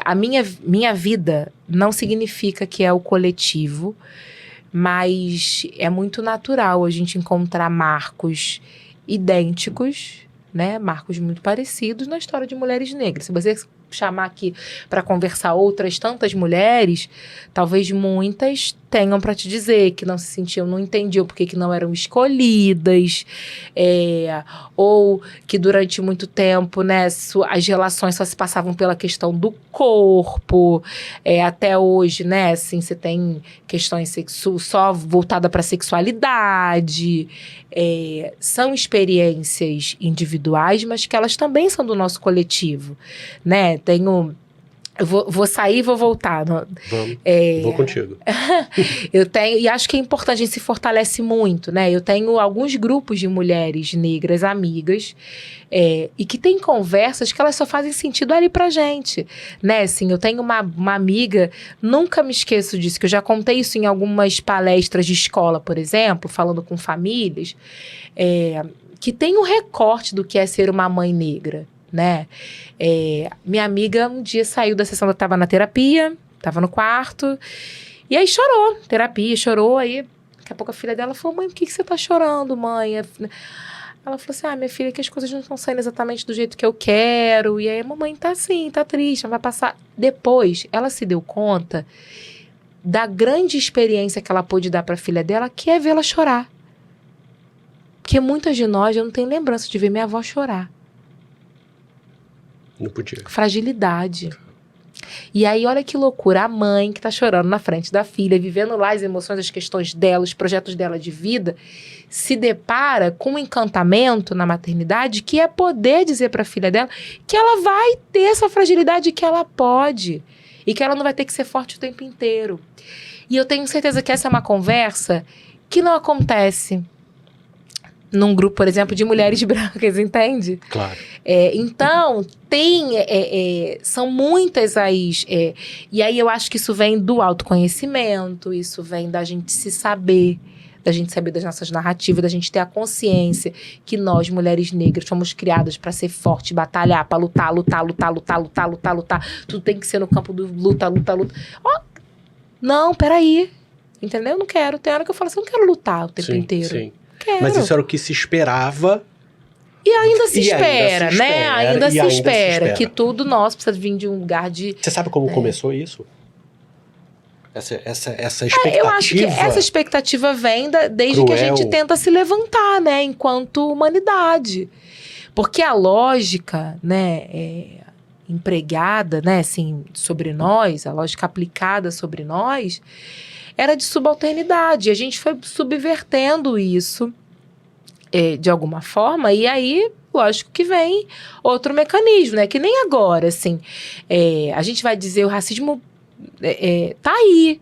a minha vida não significa que é o coletivo, mas é muito natural a gente encontrar marcos idênticos, né? Marcos muito parecidos na história de mulheres negras. Se você chamar aqui para conversar outras tantas mulheres, talvez muitas tenham para te dizer que não se sentiam, não entendiam porque que não eram escolhidas, ou que durante muito tempo, né, as relações só se passavam pela questão do corpo, até hoje, né, assim, você tem questões só voltada para sexualidade, são experiências individuais, mas que elas também são do nosso coletivo, né, eu vou sair e vou voltar. Vamos, vou contigo. Eu tenho, e acho que é importante, a gente se fortalece muito, né? Eu tenho alguns grupos de mulheres negras, amigas, e que tem conversas que elas só fazem sentido ali pra gente, né? Assim, eu tenho uma amiga, nunca me esqueço disso, que eu já contei isso em algumas palestras de escola, por exemplo, falando com famílias, que tem um recorte do que é ser uma mãe negra, né? Minha amiga um dia saiu da sessão, eu estava na terapia, estava no quarto, e aí chorou, terapia, chorou, aí daqui a pouco a filha dela falou, mãe, por que você tá chorando, mãe? Ela falou assim, minha filha, que as coisas não estão saindo exatamente do jeito que eu quero, e aí a mamãe tá assim, tá triste, vai passar. Depois, ela se deu conta da grande experiência que ela pôde dar para a filha dela, que é vê-la chorar. Porque muitas de nós, eu não tenho lembrança de ver minha avó chorar. Não podia. Fragilidade. E aí, olha que loucura, a mãe que tá chorando na frente da filha, vivendo lá as emoções, as questões dela, os projetos dela de vida, se depara com um encantamento na maternidade que é poder dizer pra filha dela que ela vai ter essa fragilidade, que ela pode, e que ela não vai ter que ser forte o tempo inteiro. E eu tenho certeza que essa é uma conversa que não acontece num grupo, por exemplo, de mulheres brancas, entende? Claro. Então, são muitas as... e aí eu acho que isso vem do autoconhecimento, isso vem da gente se saber, da gente saber das nossas narrativas, da gente ter a consciência que nós, mulheres negras, fomos criadas para ser forte, batalhar, para lutar. Tudo tem que ser no campo do luta. Não, peraí. Entendeu? Eu não quero. Tem hora que eu falo assim, eu não quero lutar o tempo inteiro. Sim. Quero. Mas isso era o que se esperava. E ainda se espera, né? Ainda se espera que tudo nosso precisa vir de um lugar de... Você sabe como começou isso? Essa expectativa... Eu acho que essa expectativa vem desde que a gente tenta se levantar, né? Enquanto humanidade. Porque a lógica, né? Empregada, né? Assim, sobre nós, a lógica aplicada sobre nós... era de subalternidade. A gente foi subvertendo isso de alguma forma, e aí, lógico que vem outro mecanismo, né? Que nem agora, assim. A gente vai dizer, o racismo tá aí.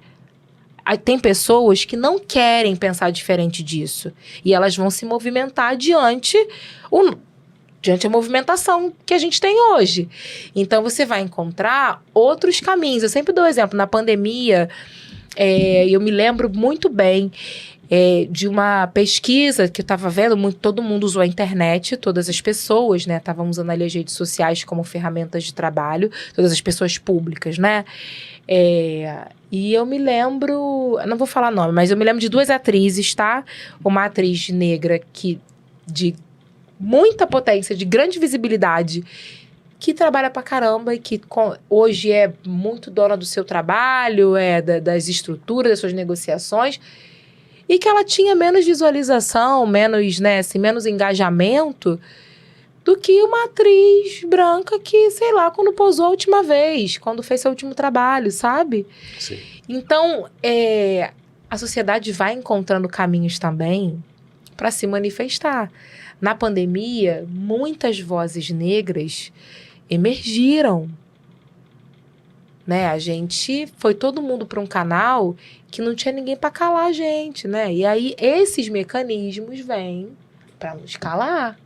Tem pessoas que não querem pensar diferente disso. E elas vão se movimentar diante a movimentação que a gente tem hoje. Então, você vai encontrar outros caminhos. Eu sempre dou exemplo. Na pandemia... eu me lembro muito bem de uma pesquisa que eu estava vendo, todo mundo usou a internet, todas as pessoas, né? Estavam usando ali as redes sociais como ferramentas de trabalho, todas as pessoas públicas, né? E eu me lembro, não vou falar nome, mas eu me lembro de 2 atrizes, tá? Uma atriz negra de muita potência, de grande visibilidade, que trabalha pra caramba e que hoje é muito dona do seu trabalho, das estruturas, das suas negociações, e que ela tinha menos visualização, menos, né, assim, menos engajamento do que uma atriz branca que, sei lá, quando posou a última vez, quando fez seu último trabalho, sabe? Sim. Então, a sociedade vai encontrando caminhos também para se manifestar. Na pandemia, muitas vozes negras emergiram, né? Foi todo mundo para um canal que não tinha ninguém para calar a gente, né? E aí esses mecanismos vêm para nos calar,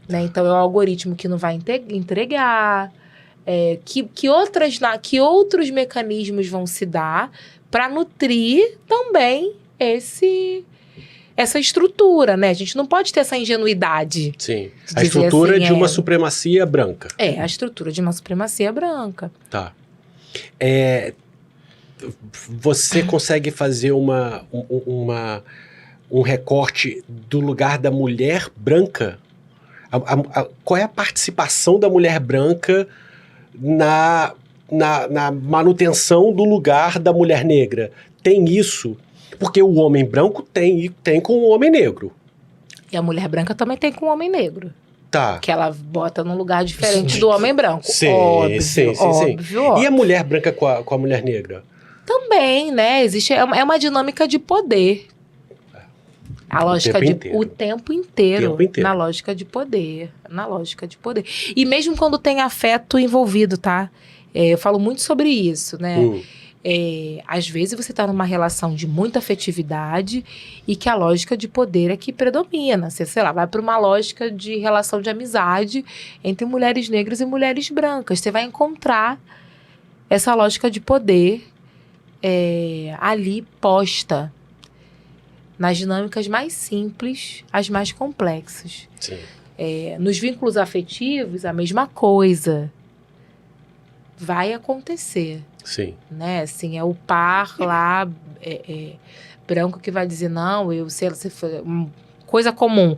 né? Então é o algoritmo que não vai entregar, que outros mecanismos vão se dar para nutrir também essa estrutura, né? A gente não pode ter essa ingenuidade. Sim. A estrutura assim, de uma supremacia branca. A estrutura de uma supremacia branca. Tá. Você consegue fazer um recorte do lugar da mulher branca? Qual é a participação da mulher branca na manutenção do lugar da mulher negra? Tem isso? Porque o homem branco tem com o homem negro. E a mulher branca também tem com o homem negro. Tá. Que ela bota num lugar diferente do homem branco. Sim, óbvio, sim. óbvio. E a mulher branca com a mulher negra? Também, né? É uma dinâmica de poder. A lógica inteiro. O tempo inteiro. Na lógica de poder. Na lógica de poder. E mesmo quando tem afeto envolvido, tá? Eu falo muito sobre isso, né? Às vezes você tá numa relação de muita afetividade e que a lógica de poder é que predomina. Você, sei lá, vai para uma lógica de relação de amizade entre mulheres negras e mulheres brancas. Você vai encontrar essa lógica de poder ali posta nas dinâmicas mais simples, as mais complexas. Sim. Nos vínculos afetivos, a mesma coisa vai acontecer. Sim. Né? Assim, é o par lá branco que vai dizer, não, eu sei, coisa comum.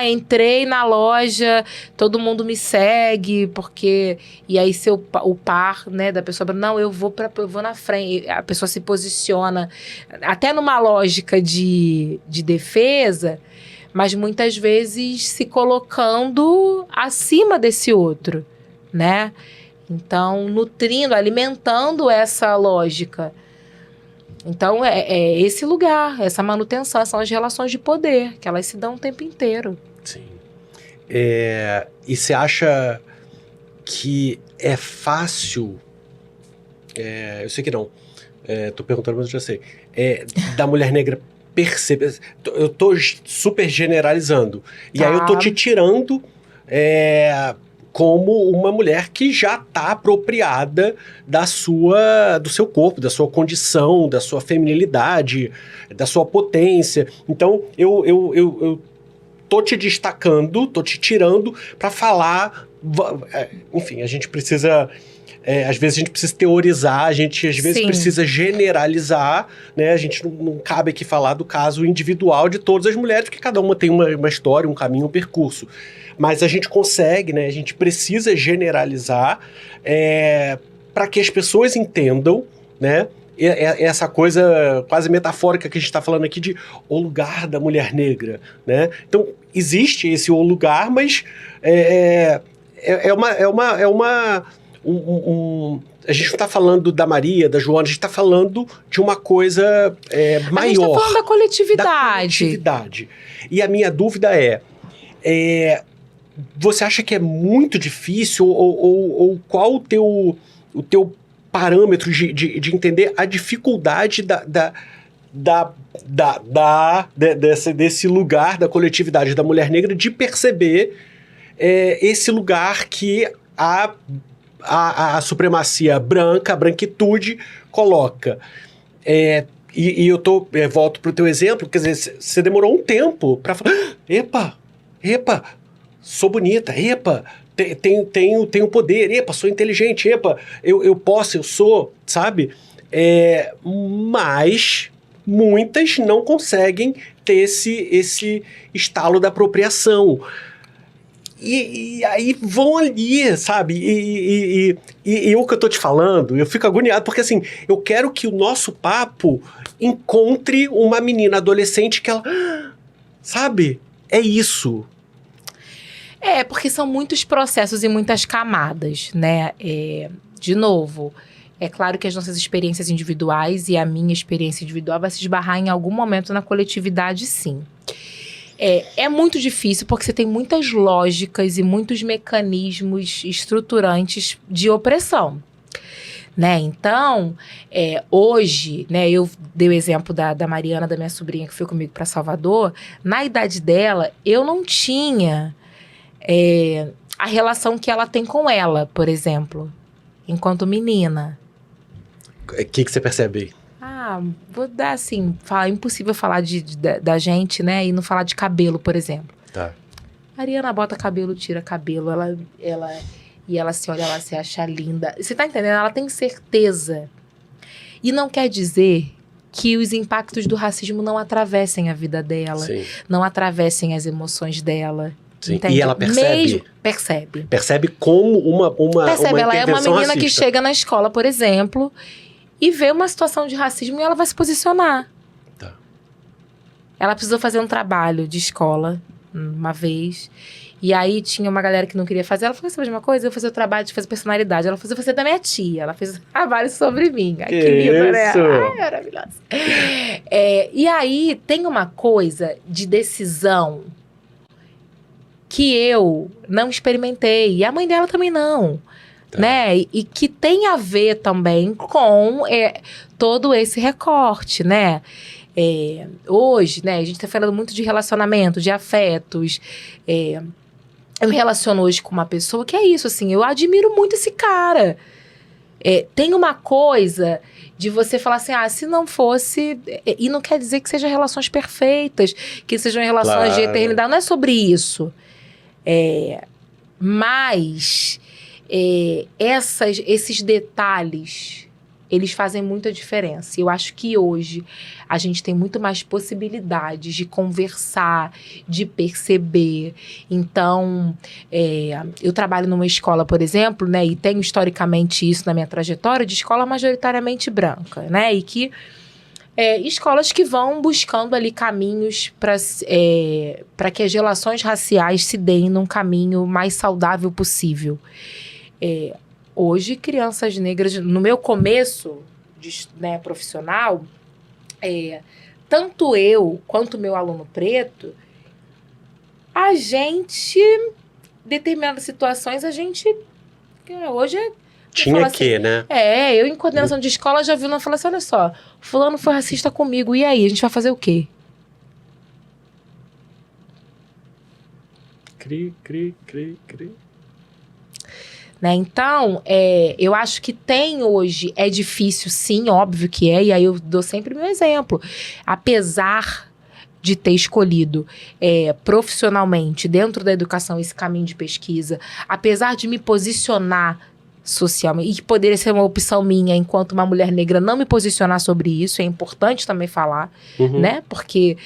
Entrei na loja, todo mundo me segue, porque... E aí o par, né, da pessoa, não, eu vou na frente. A pessoa se posiciona até numa lógica de defesa, mas muitas vezes se colocando acima desse outro, né? Então, nutrindo, alimentando essa lógica. Então, é esse lugar, essa manutenção, são as relações de poder, que elas se dão o tempo inteiro. Sim. E você acha que é fácil... eu sei que não. Tô perguntando, mas eu já sei. Da mulher negra perceber... Eu tô super generalizando. E aí eu tô te tirando... como uma mulher que já está apropriada do seu corpo, da sua condição, da sua feminilidade, da sua potência. Então, eu tô te destacando, tô te tirando para falar... Enfim, a gente precisa... às vezes a gente precisa teorizar, a gente às vezes precisa generalizar, né? A gente não cabe aqui falar do caso individual de todas as mulheres, porque cada uma tem uma história, um caminho, um percurso. Mas a gente consegue, né? A gente precisa generalizar para que as pessoas entendam, né? Essa coisa quase metafórica que a gente está falando aqui de o lugar da mulher negra, né? Então, existe esse o lugar, mas a gente não está falando da Maria, da Joana, a gente está falando de uma coisa maior. A gente está falando da coletividade. Da coletividade. E a minha dúvida você acha que é muito difícil ou qual o teu parâmetro de entender a dificuldade desse lugar da coletividade da mulher negra de perceber esse lugar que a supremacia branca, a branquitude coloca. E eu volto pro teu exemplo, quer dizer, você demorou um tempo para falar, epa, sou bonita, epa, tenho poder, epa, sou inteligente, epa, eu posso, eu sou, sabe? Mas muitas não conseguem ter esse estalo da apropriação. E aí vão ali, sabe? E o que eu tô te falando, eu fico agoniado, porque assim, eu quero que o nosso papo encontre uma menina adolescente que ela... Sabe? É isso. Porque são muitos processos e muitas camadas, né? De novo, é claro que as nossas experiências individuais e a minha experiência individual vai se esbarrar em algum momento na coletividade, sim. É muito difícil porque você tem muitas lógicas e muitos mecanismos estruturantes de opressão, né? Então, hoje, né, eu dei o exemplo da Mariana, da minha sobrinha, que foi comigo para Salvador. Na idade dela, eu não tinha a relação que ela tem com ela, por exemplo, enquanto menina. O que você percebe aí? Vou dar assim, é impossível falar da gente, né, e não falar de cabelo, por exemplo. Tá. Mariana bota cabelo, tira cabelo, ela se olha, ela se acha linda. Você tá entendendo? Ela tem certeza. E não quer dizer que os impactos do racismo não atravessem a vida dela, Sim. não atravessem as emoções dela. Sim. Entende? E ela percebe? Percebe. Percebe como uma Percebe, ela é uma intervenção menina que racista. chega na escola, por exemplo, e vê uma situação de racismo e ela vai se posicionar. Tá. Ela precisou fazer um trabalho de escola uma vez. E aí tinha uma galera que não queria fazer. Ela falou, sabe de uma coisa? Eu vou fazer o trabalho de fazer personalidade. Ela falou, você da minha tia. Ela fez um trabalho sobre mim. Ai, que linda, né? isso? Ai, maravilhosa. E aí tem uma coisa de decisão que eu não experimentei. E a mãe dela também não. Tá. Né? E que tem a ver também com todo esse recorte, né? Hoje, né, a gente tá falando muito de relacionamento, de afetos. Eu me relaciono hoje com uma pessoa que é isso, assim, eu admiro muito esse cara. Tem uma coisa de você falar assim, se não fosse... E não quer dizer que sejam relações perfeitas, que sejam relações de eternidade, não é sobre isso. Mas esses detalhes... eles fazem muita diferença. Eu acho que hoje a gente tem muito mais possibilidades de conversar, de perceber. Então, eu trabalho numa escola, por exemplo, né, e tenho historicamente isso na minha trajetória, de escola majoritariamente branca, né, e que escolas que vão buscando ali caminhos para que as relações raciais se deem num caminho mais saudável possível. Hoje, crianças negras, no meu começo profissional, tanto eu quanto meu aluno preto, a gente, em determinadas situações, hoje Tinha assim, que, né? eu em coordenação de escola já vi uma falar assim, olha só, fulano foi racista comigo, e aí, a gente vai fazer o quê? Cri. Né? Então, eu acho que tem hoje, é difícil sim, óbvio que e aí eu dou sempre meu exemplo. Apesar de ter escolhido profissionalmente, dentro da educação, esse caminho de pesquisa, apesar de me posicionar socialmente, e que poderia ser uma opção minha, enquanto uma mulher negra, não me posicionar sobre isso, é importante também falar, né? Porque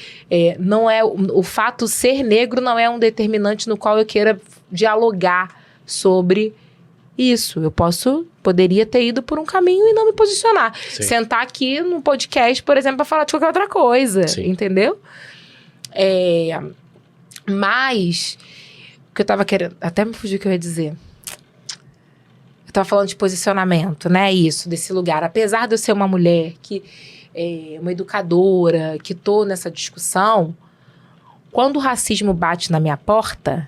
não é o fato de ser negro não é um determinante no qual eu queira dialogar sobre isso. Eu poderia ter ido por um caminho e não me posicionar. Sim. Sentar aqui no podcast, por exemplo, para falar de qualquer outra coisa. Sim. Entendeu? Mas, o que eu tava querendo... Até me fugiu o que eu ia dizer. Eu tava falando de posicionamento, né? Isso, desse lugar. Apesar de eu ser uma mulher uma educadora, que tô nessa discussão, quando o racismo bate na minha porta,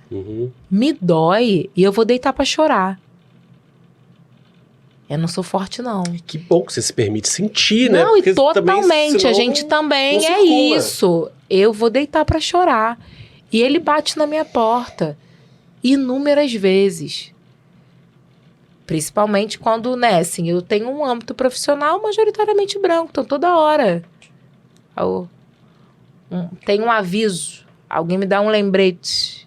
me dói e eu vou deitar pra chorar. Eu não sou forte, não. Que bom que você se permite sentir, né? Não, porque e totalmente. também, a gente também é isso. Eu vou deitar pra chorar. E ele bate na minha porta. Inúmeras vezes. Principalmente quando, né, assim, eu tenho um âmbito profissional majoritariamente branco. Então, toda hora. Tem um aviso. Alguém me dá um lembrete.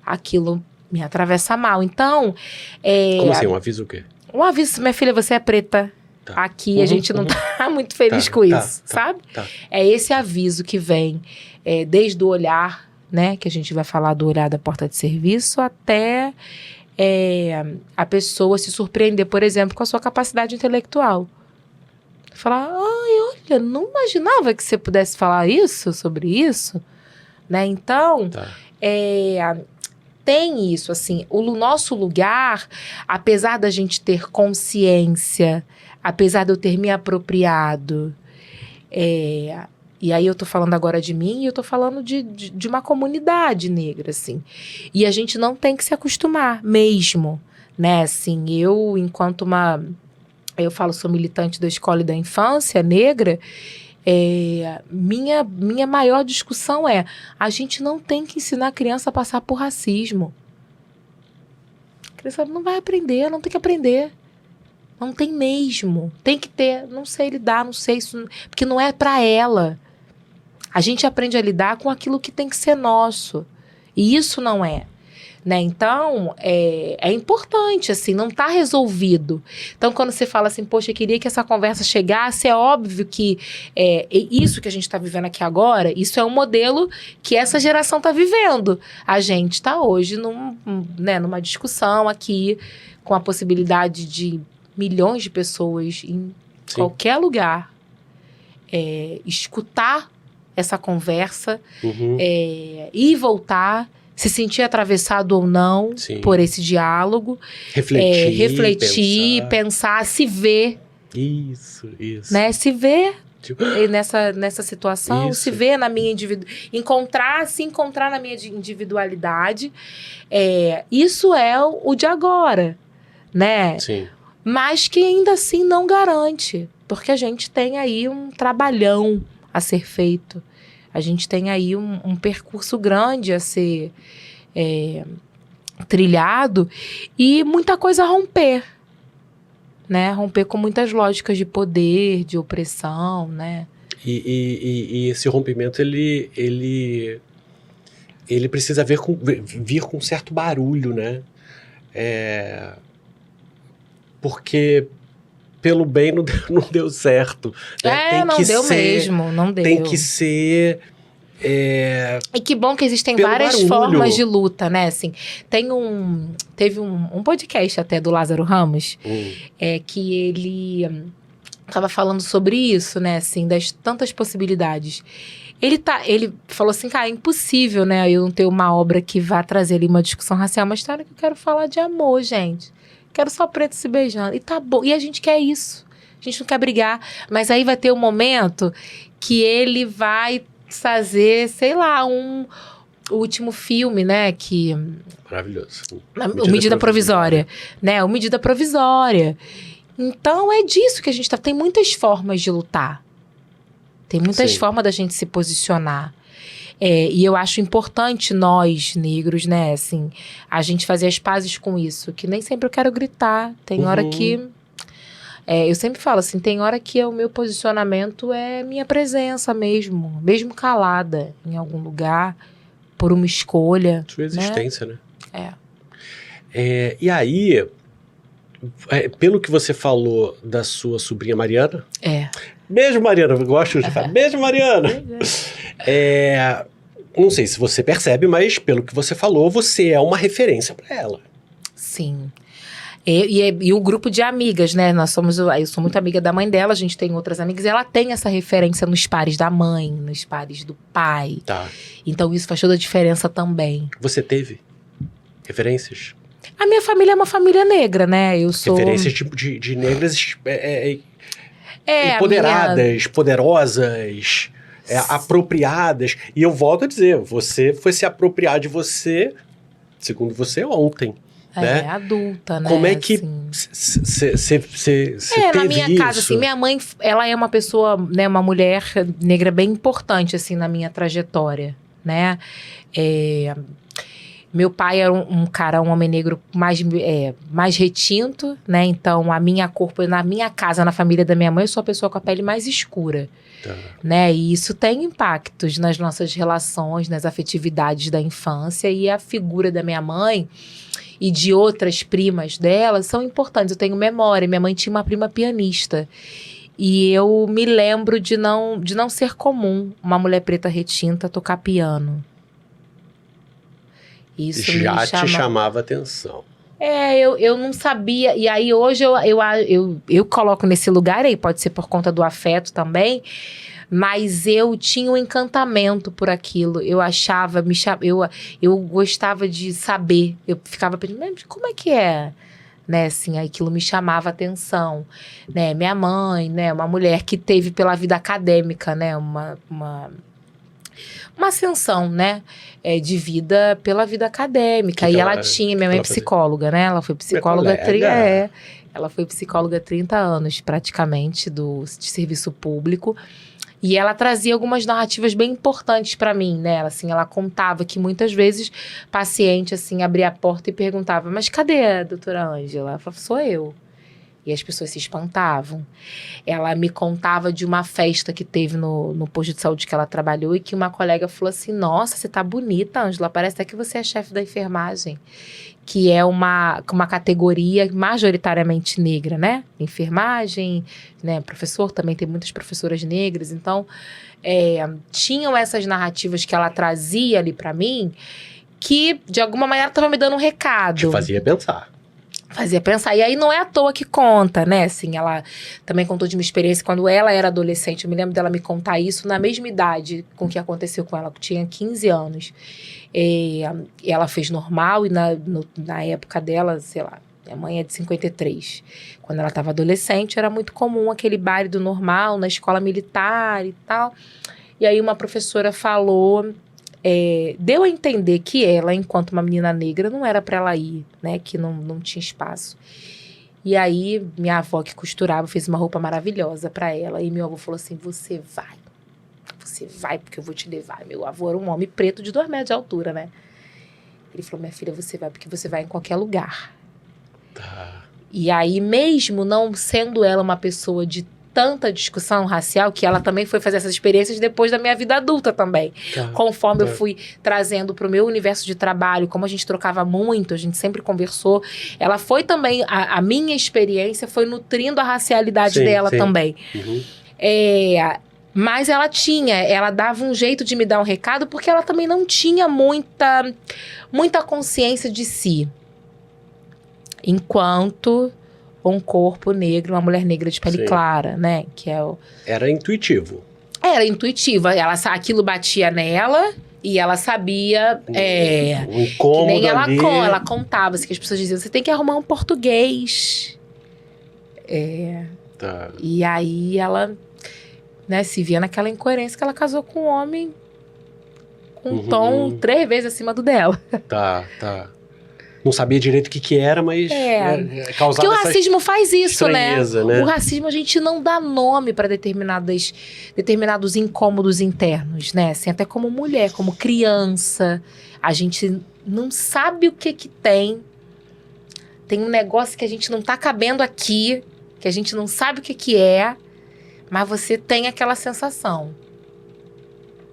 Aquilo me atravessa mal. Então... Como assim? Um aviso o quê? Um aviso, minha filha, você é preta. Tá. Aqui a gente não tá muito feliz com isso, sabe? Tá. É esse aviso que vem desde o olhar, né? Que a gente vai falar do olhar da porta de serviço até a pessoa se surpreender, por exemplo, com a sua capacidade intelectual. Falar, olha, não imaginava que você pudesse falar sobre isso, né? Então, tem isso, assim, o nosso lugar, apesar da gente ter consciência, apesar de eu ter me apropriado, e aí eu tô falando agora de mim e eu tô falando de uma comunidade negra, assim. E a gente não tem que se acostumar mesmo, né? Assim, eu, enquanto eu sou militante da escola e da infância negra, minha maior discussão a gente não tem que ensinar a criança a passar por racismo. A criança não vai aprender, não tem que aprender. Não tem mesmo. Tem que ter, não sei lidar, não sei isso, porque não é pra ela. A gente aprende a lidar com aquilo que tem que ser nosso. E isso não é. né? Então, é importante, assim, não tá resolvido. Então, quando você fala assim, poxa, eu queria que essa conversa chegasse, é óbvio que isso que a gente tá vivendo aqui agora, isso é um modelo que essa geração tá vivendo. A gente tá hoje numa discussão aqui, com a possibilidade de milhões de pessoas em qualquer lugar escutar essa conversa e voltar, se sentir atravessado ou não por esse diálogo. Refletir, pensar, se ver. Isso. Né? Se ver nessa situação, Isso. se ver na minha se encontrar na minha individualidade. Isso é o de agora, né? Sim. Mas que ainda assim não garante, porque a gente tem aí um trabalhão a ser feito. A gente tem aí um percurso grande a ser trilhado e muita coisa a romper, né? Romper com muitas lógicas de poder, de opressão, né? E esse rompimento, ele precisa vir com certo barulho, né? Porque pelo bem não deu certo. Né? Não deu mesmo, não deu. Tem que ser... E que bom que existem pelo várias barulho. formas de luta, né? Assim, teve um podcast até do Lázaro Ramos, que ele estava falando sobre isso, né? Assim, das tantas possibilidades. Ele falou assim, cara, é impossível, né? Eu não ter uma obra que vá trazer ali uma discussão racial, mas história que eu quero falar de amor, gente. Quero só preto se beijando. E tá bom. E a gente quer isso. A gente não quer brigar. Mas aí vai ter um momento que ele vai fazer, sei lá, o último filme, né? Que... Maravilhoso. O Medida Provisória. Né? O Medida Provisória. Então, é disso que a gente tá... Tem muitas formas de lutar. Tem muitas formas da gente se posicionar. E eu acho importante nós, negros, né, assim, a gente fazer as pazes com isso, que nem sempre eu quero gritar. Tem hora que... eu sempre falo assim, tem hora que o meu posicionamento é minha presença mesmo calada em algum lugar, por uma escolha. Sua existência, né? É. E aí, pelo que você falou da sua sobrinha Mariana... Beijo, Mariana. Eu gosto de falar. Beijo, Mariana. Não sei se você percebe, mas pelo que você falou, você é uma referência para ela. Sim. E o grupo de amigas, né? Eu sou muito amiga da mãe dela, a gente tem outras amigas, e ela tem essa referência nos pares da mãe, nos pares do pai. Tá. Então isso faz toda a diferença também. Você teve referências? A minha família é uma família negra, né? Eu sou... Referências de negras empoderadas, poderosas, apropriadas. E eu volto a dizer, você foi se apropriar de você, segundo você, ontem. Né? Adulta, né? Como é que você teve na minha isso? casa, assim, minha mãe, ela é uma pessoa, né, uma mulher negra bem importante, assim, na minha trajetória, né? Meu pai era um homem negro mais retinto, né? Então, a minha cor, na minha casa, na família da minha mãe, eu sou a pessoa com a pele mais escura. Tá. Né? E isso tem impactos nas nossas relações, nas afetividades da infância. E a figura da minha mãe e de outras primas dela são importantes. Eu tenho memória. Minha mãe tinha uma prima pianista. E eu me lembro de não ser comum uma mulher preta retinta tocar piano. Isso já te chamava atenção. Eu não sabia. E aí hoje eu coloco nesse lugar aí, pode ser por conta do afeto também, mas eu tinha um encantamento por aquilo. Eu achava, eu gostava de saber. Eu ficava pensando, como é que é? Né, assim, aquilo me chamava atenção, né? Minha mãe, né, uma mulher que teve pela vida acadêmica, né, uma ascensão, né, de vida pela vida acadêmica. E ela tinha, minha mãe é psicóloga, né? Ela foi psicóloga ela foi psicóloga há 30 anos, praticamente, de serviço público. E ela trazia algumas narrativas bem importantes para mim, né? Assim, ela contava que muitas vezes paciente, assim, abria a porta e perguntava, mas cadê a doutora Ângela? Ela falava, sou eu. E as pessoas se espantavam. Ela me contava de uma festa que teve no posto de saúde que ela trabalhou e que uma colega falou assim, nossa, você tá bonita, Ângela, parece até que você é chefe da enfermagem. Que é uma categoria majoritariamente negra, né? Enfermagem, né? Professor, também tem muitas professoras negras. Então, tinham essas narrativas que ela trazia ali pra mim que, de alguma maneira, estava me dando um recado. Te fazia pensar. Fazia pensar. E aí não é à toa que conta, né? Assim, ela também contou de uma experiência quando ela era adolescente. Eu me lembro dela me contar isso na mesma idade com o que aconteceu com ela, que tinha 15 anos. E ela fez normal e na época dela, sei lá, minha mãe é de 53. Quando ela estava adolescente, era muito comum aquele baile do normal na escola militar e tal. E aí uma professora falou... deu a entender que ela, enquanto uma menina negra, não era para ela ir, né? Que não tinha espaço. E aí, minha avó que costurava fez uma roupa maravilhosa para ela. E meu avô falou assim, você vai porque eu vou te levar. Meu avô era um homem preto de 2 metros de altura, né? Ele falou, minha filha, você vai porque você vai em qualquer lugar. Tá. E aí, mesmo não sendo ela uma pessoa de tanta discussão racial, que ela também foi fazer essas experiências depois da minha vida adulta também. Tá. Conforme eu fui trazendo pro meu universo de trabalho, como a gente trocava muito, a gente sempre conversou, ela foi também, a minha experiência foi nutrindo a racialidade dela também. Uhum. Mas ela dava um jeito de me dar um recado, porque ela também não tinha muita consciência de si. Enquanto um corpo negro, uma mulher negra de pele clara, né? Que é Era intuitivo. Era intuitiva. Aquilo batia nela e ela sabia... Um incômodo que nem ali. ela contava, assim, que as pessoas diziam, você tem que arrumar um português. Tá. E aí ela, né, se via naquela incoerência que ela casou com um homem com um tom 3 vezes acima do dela. Tá. Não sabia direito o que era, mas causava Porque o racismo faz isso, né? né? O racismo, a gente não dá nome para determinados incômodos internos, né? Assim, até como mulher, como criança. A gente não sabe o que tem. Tem um negócio que a gente não tá cabendo aqui, que a gente não sabe o que é, mas você tem aquela sensação.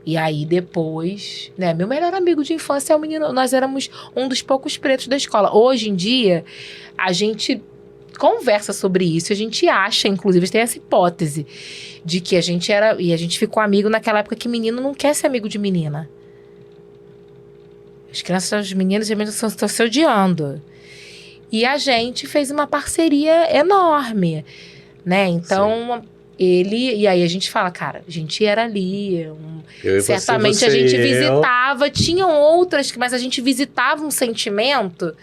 E aí depois, né, meu melhor amigo de infância é o menino, nós éramos um dos poucos pretos da escola. Hoje em dia, a gente conversa sobre isso, a gente acha, inclusive, tem essa hipótese de que a gente era, e a gente ficou amigo naquela época que menino não quer ser amigo de menina. As crianças, os meninos estão se odiando. E a gente fez uma parceria enorme, né, então... E aí a gente fala, cara, a gente era ali, certamente a gente visitava, tinham outras, mas a gente visitava um sentimento,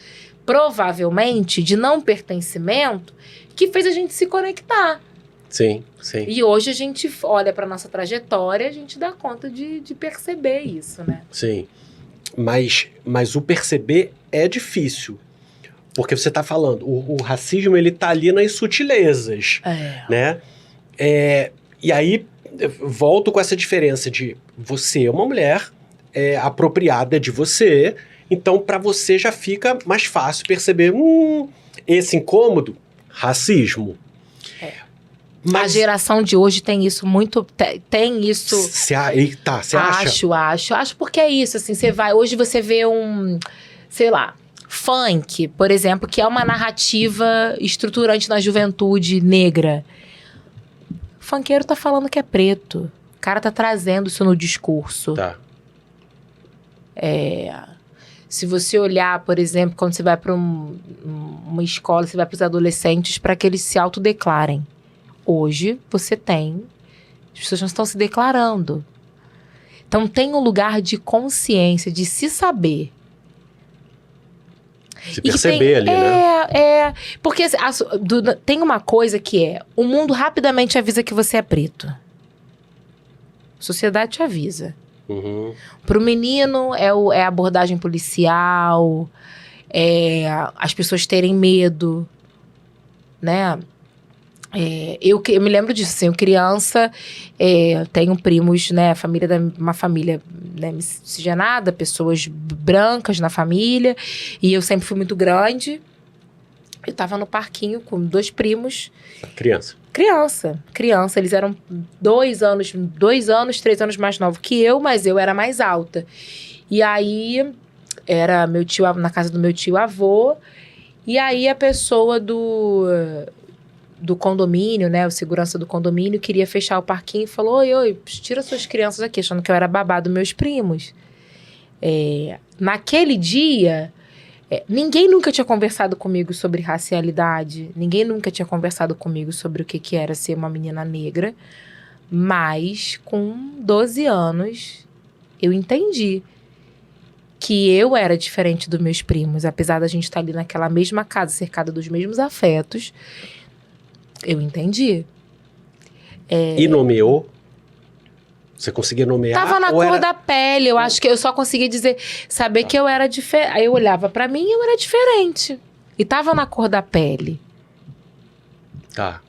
provavelmente, de não pertencimento, que fez a gente se conectar. Sim. E hoje a gente olha para nossa trajetória, a gente dá conta de perceber isso, né? Sim, mas o perceber é difícil. Porque você tá falando, o racismo, ele tá ali nas sutilezas, né? E aí, volto com essa diferença de você é uma mulher apropriada de você, então para você já fica mais fácil perceber esse incômodo, racismo. Mas a geração de hoje tem isso muito, tem isso... Você acha? Acho porque é isso, assim, hoje você vê sei lá, funk, por exemplo, que é uma narrativa estruturante na juventude negra. O funkeiro tá falando que é preto. O cara tá trazendo isso no discurso. Tá. Se você olhar, por exemplo, quando você vai para uma escola, você vai para os adolescentes para que eles se autodeclarem. Hoje, você tem... As pessoas não estão se declarando. Então, tem um lugar de consciência, de se saber. Se perceber ali, né? Porque tem uma coisa que o mundo rapidamente avisa que você é preto. A sociedade te avisa. Uhum. Pro menino é a abordagem policial, as pessoas terem medo, né? Eu me lembro disso, assim, eu criança, tenho primos, né, uma família, né, miscigenada, pessoas brancas na família, e eu sempre fui muito grande, Eu tava no parquinho com 2 primos. Criança. Criança. Eles eram 2 anos, 3 anos mais novos que eu, mas eu era mais alta. E aí, era meu tio, na casa do meu tio-avô. E aí, a pessoa do condomínio, né, o segurança do condomínio, queria fechar o parquinho e falou, oi, tira suas crianças aqui, achando que eu era babá dos meus primos. Naquele dia, ninguém nunca tinha conversado comigo sobre racialidade, ninguém nunca tinha conversado comigo sobre o que era ser uma menina negra, mas com 12 anos eu entendi que eu era diferente dos meus primos, apesar da gente estar ali naquela mesma casa, cercada dos mesmos afetos, eu entendi. E nomeou? Você conseguia nomear? Tava na cor da pele, eu acho que eu só conseguia saber que eu era diferente. Aí eu olhava pra mim e eu era diferente. E tava na cor da pele. Tá.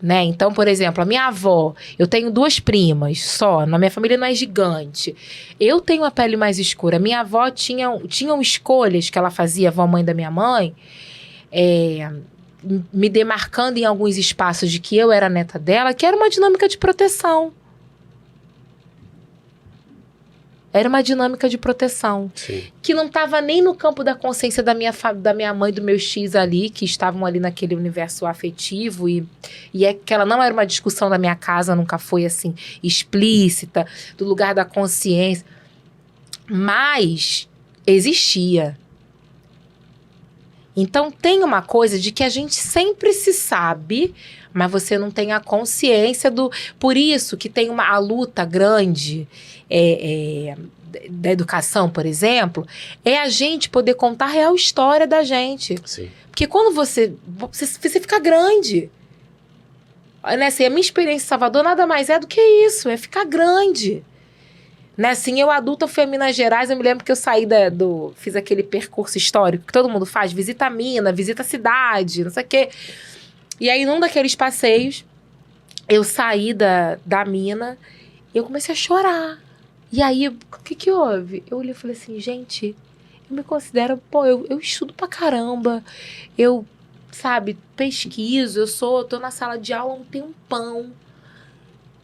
Né? Então, por exemplo, a minha avó, eu tenho 2 primas só, na minha família não é gigante. Eu tenho a pele mais escura. Minha avó tinham escolhas que ela fazia, a avó mãe da minha mãe, me demarcando em alguns espaços de que eu era neta dela, que era uma dinâmica de proteção. Era uma dinâmica de proteção. Sim. Que não estava nem no campo da consciência da minha mãe e do meu X ali, que estavam ali naquele universo afetivo. E é que ela não era uma discussão da minha casa, nunca foi assim, explícita, do lugar da consciência. Mas existia. Então tem uma coisa de que a gente sempre se sabe, mas você não tem a consciência do... Por isso que tem a luta grande da educação, por exemplo, é a gente poder contar a real história da gente. Sim. Porque quando você fica grande. Né, assim, a minha experiência em Salvador nada mais é do que isso, é ficar grande. Né, assim, eu adulta fui a Minas Gerais, eu me lembro que eu saí fiz aquele percurso histórico que todo mundo faz, visita a mina, visita a cidade, não sei o quê. E aí, num daqueles passeios, eu saí da mina e eu comecei a chorar. E aí, o que houve? Eu olhei e falei assim, gente, eu me considero, eu estudo pra caramba, eu, sabe, pesquiso, tô na sala de aula há um tempão.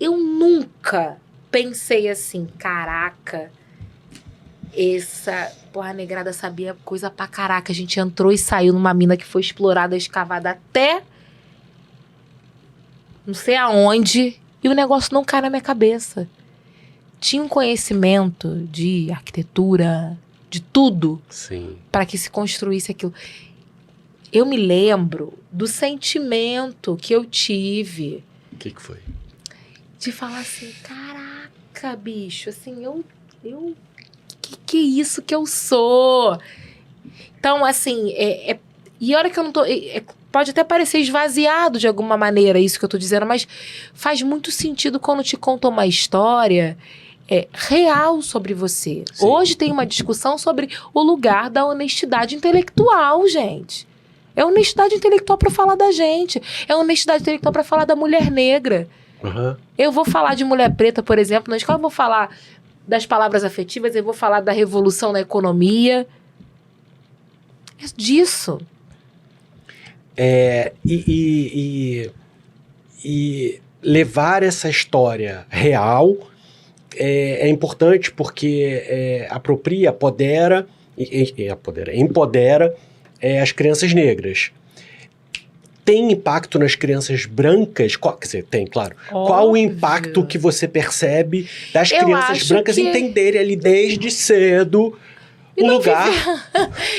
Eu nunca pensei assim, caraca, a negrada sabia coisa pra caraca. A gente entrou e saiu numa mina que foi explorada, escavada até não sei aonde, e o negócio não cai na minha cabeça. Tinha um conhecimento de arquitetura, de tudo, para que se construísse aquilo. Eu me lembro do sentimento que eu tive. O que foi? De falar assim, caraca, bicho, assim, que é isso que eu sou? Então, assim, e olha que eu não tô... pode até parecer esvaziado de alguma maneira isso que eu tô dizendo, mas faz muito sentido quando te contam uma história real sobre você. Sim. Hoje tem uma discussão sobre o lugar da honestidade intelectual, gente. É honestidade intelectual para falar da gente. É honestidade intelectual para falar da mulher negra. Uhum. Eu vou falar de mulher preta, por exemplo, na escola eu vou falar das palavras afetivas, eu vou falar da revolução na economia. É disso. E levar essa história real é importante porque empodera as crianças negras. Tem impacto nas crianças brancas? Quer dizer, tem, claro. Óbvio. Qual o impacto que você percebe das crianças brancas entenderem ali desde cedo o lugar?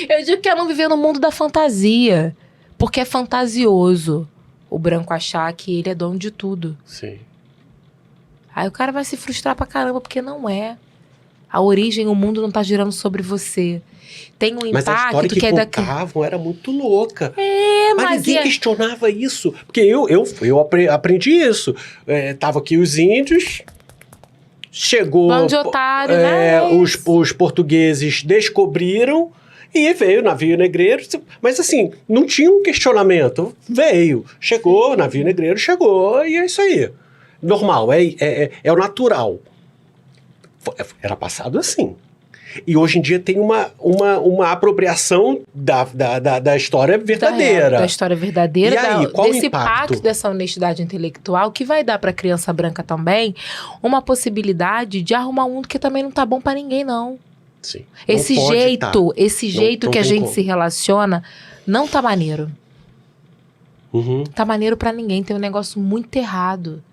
Eu digo que é não viver no mundo da fantasia. Porque é fantasioso o branco achar que ele é dono de tudo. Sim. Aí o cara vai se frustrar pra caramba, porque não é. A origem, o mundo não tá girando sobre você. Tem um impacto... Mas a história que contavam era muito louca. Mas ninguém questionava isso. Porque eu aprendi isso. Tava aqui os índios... Chegou... Bando de otário, né? Os portugueses descobriram... E veio o navio negreiro, mas assim, não tinha um questionamento. Veio, chegou, navio negreiro chegou, e é isso aí. Normal, é o natural. Era passado assim. E hoje em dia tem uma apropriação da história verdadeira. Da história verdadeira, E aí, qual o desse impacto? pacto, dessa honestidade intelectual, que vai dar pra criança branca também uma possibilidade de arrumar um mundo que também não tá bom pra ninguém, não. Sim. Esse Não pode jeito, esse Não- jeito não que a tem gente como. se relaciona, não tá maneiro. Uhum. Tá maneiro pra ninguém, tem um negócio muito errado.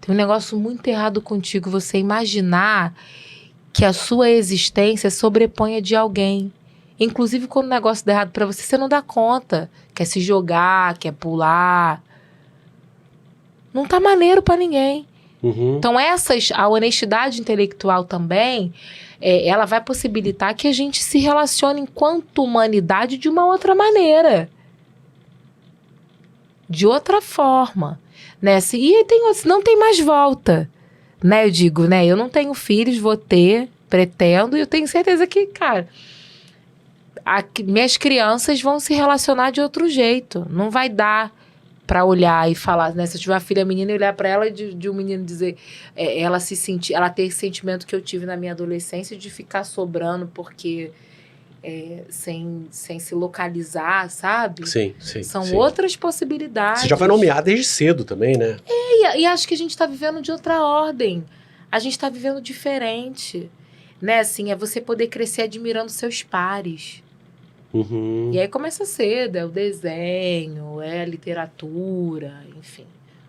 Tem um negócio muito errado contigo, você imaginar que a sua existência sobreponha de alguém. Inclusive, quando o negócio dá errado pra você, você não dá conta. Quer se jogar, quer pular. Não tá maneiro pra ninguém. Uhum. Então, a honestidade intelectual também, ela vai possibilitar que a gente se relacione enquanto humanidade de uma outra maneira. De outra forma. Né? Se não tem mais volta. Né? Eu digo, né? Eu não tenho filhos, vou ter, pretendo, e eu tenho certeza que, cara, minhas crianças vão se relacionar de outro jeito. Não vai dar pra olhar e falar, né? Se eu tiver uma filha menina e olhar pra ela de um menino dizer, ela ter esse sentimento que eu tive na minha adolescência de ficar sobrando porque sem se localizar, sabe? Sim. São sim. outras possibilidades. Você já vai nomear desde cedo também, né? E acho que a gente tá vivendo de outra ordem. A gente tá vivendo diferente. Né? Assim, é você poder crescer admirando seus pares. Uhum. E aí começa cedo, é o desenho, é a literatura, enfim.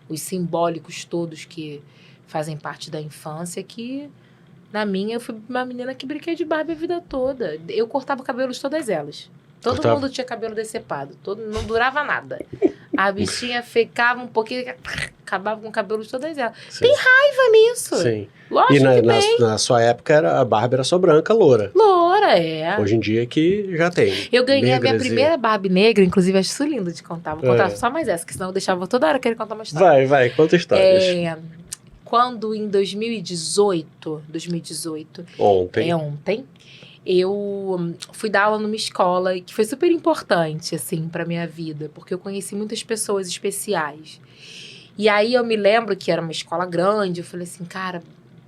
Os simbólicos todos que fazem parte da infância que, na minha, eu fui uma menina que brinquei de Barbie a vida toda. Eu cortava o cabelo de todas elas. Todo Cortava. mundo tinha cabelo decepado. Não durava nada. A bichinha ficava um pouquinho... Acabava com o cabelo de todas elas. Sim. Tem raiva nisso. Sim. Lógico E que tem. na sua época, a Barbie era só branca, loura. Loura, é. Hoje em dia que já tem. Eu ganhei a minha negras e- primeira Barbie negra, inclusive acho isso lindo de contar. Vou contar só mais essa, que senão eu deixava toda hora querer contar uma história. Vai, conta histórias. Quando em 2018, Ontem. ontem, eu fui dar aula numa escola que foi super importante, assim, pra minha vida, porque eu conheci muitas pessoas especiais. E aí eu me lembro que era uma escola grande, eu falei assim, cara,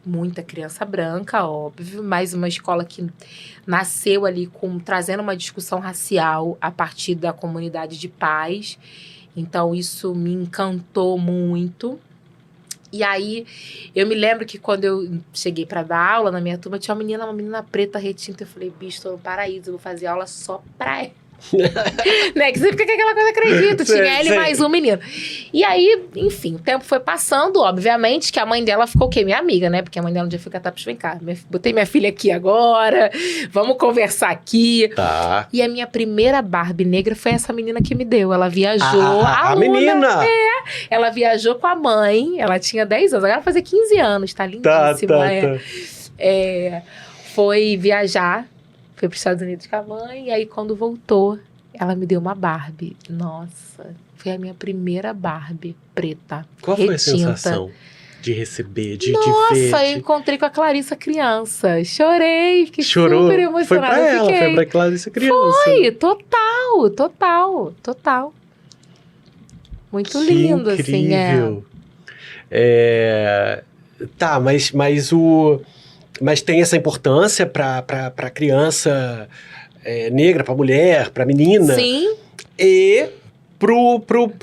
muita criança branca, óbvio, mas uma escola que nasceu ali trazendo uma discussão racial a partir da comunidade de pais. Então isso me encantou muito. E aí, eu me lembro que quando eu cheguei pra dar aula na minha turma, tinha uma menina preta retinta. Eu falei, bicho, tô no paraíso, eu vou fazer aula só pra ela. Né? Que você fica com aquela coisa, acredito. Sim, Tinha ele sim. mais um menino. E aí, enfim, o tempo foi passando. Obviamente que a mãe dela ficou o quê? Minha amiga, né? Porque a mãe dela um dia foi catar, vem cá. Botei minha filha aqui agora. Vamos conversar aqui. Tá. E a minha primeira Barbie negra foi essa menina que me deu. Ela viajou. A aluna, menina! Ela viajou com a mãe. Ela tinha 10 anos. Agora ela vai fazer 15 anos. Tá lindíssima. Tá. Foi viajar. Foi para os Estados Unidos com a mãe. E aí, quando voltou, ela me deu uma Barbie. Nossa, foi a minha primeira Barbie preta. Qual foi a retinta. sensação de receber, de Nossa, ver? eu encontrei com a Clarissa criança. Chorei, fiquei Chorou? super emocionada. Foi pra ela, Fiquei. foi pra Clarissa criança. Foi, total. Muito Que lindo, assim. incrível. Tá, mas tem essa importância pra criança negra, pra mulher, pra menina. Sim, E pro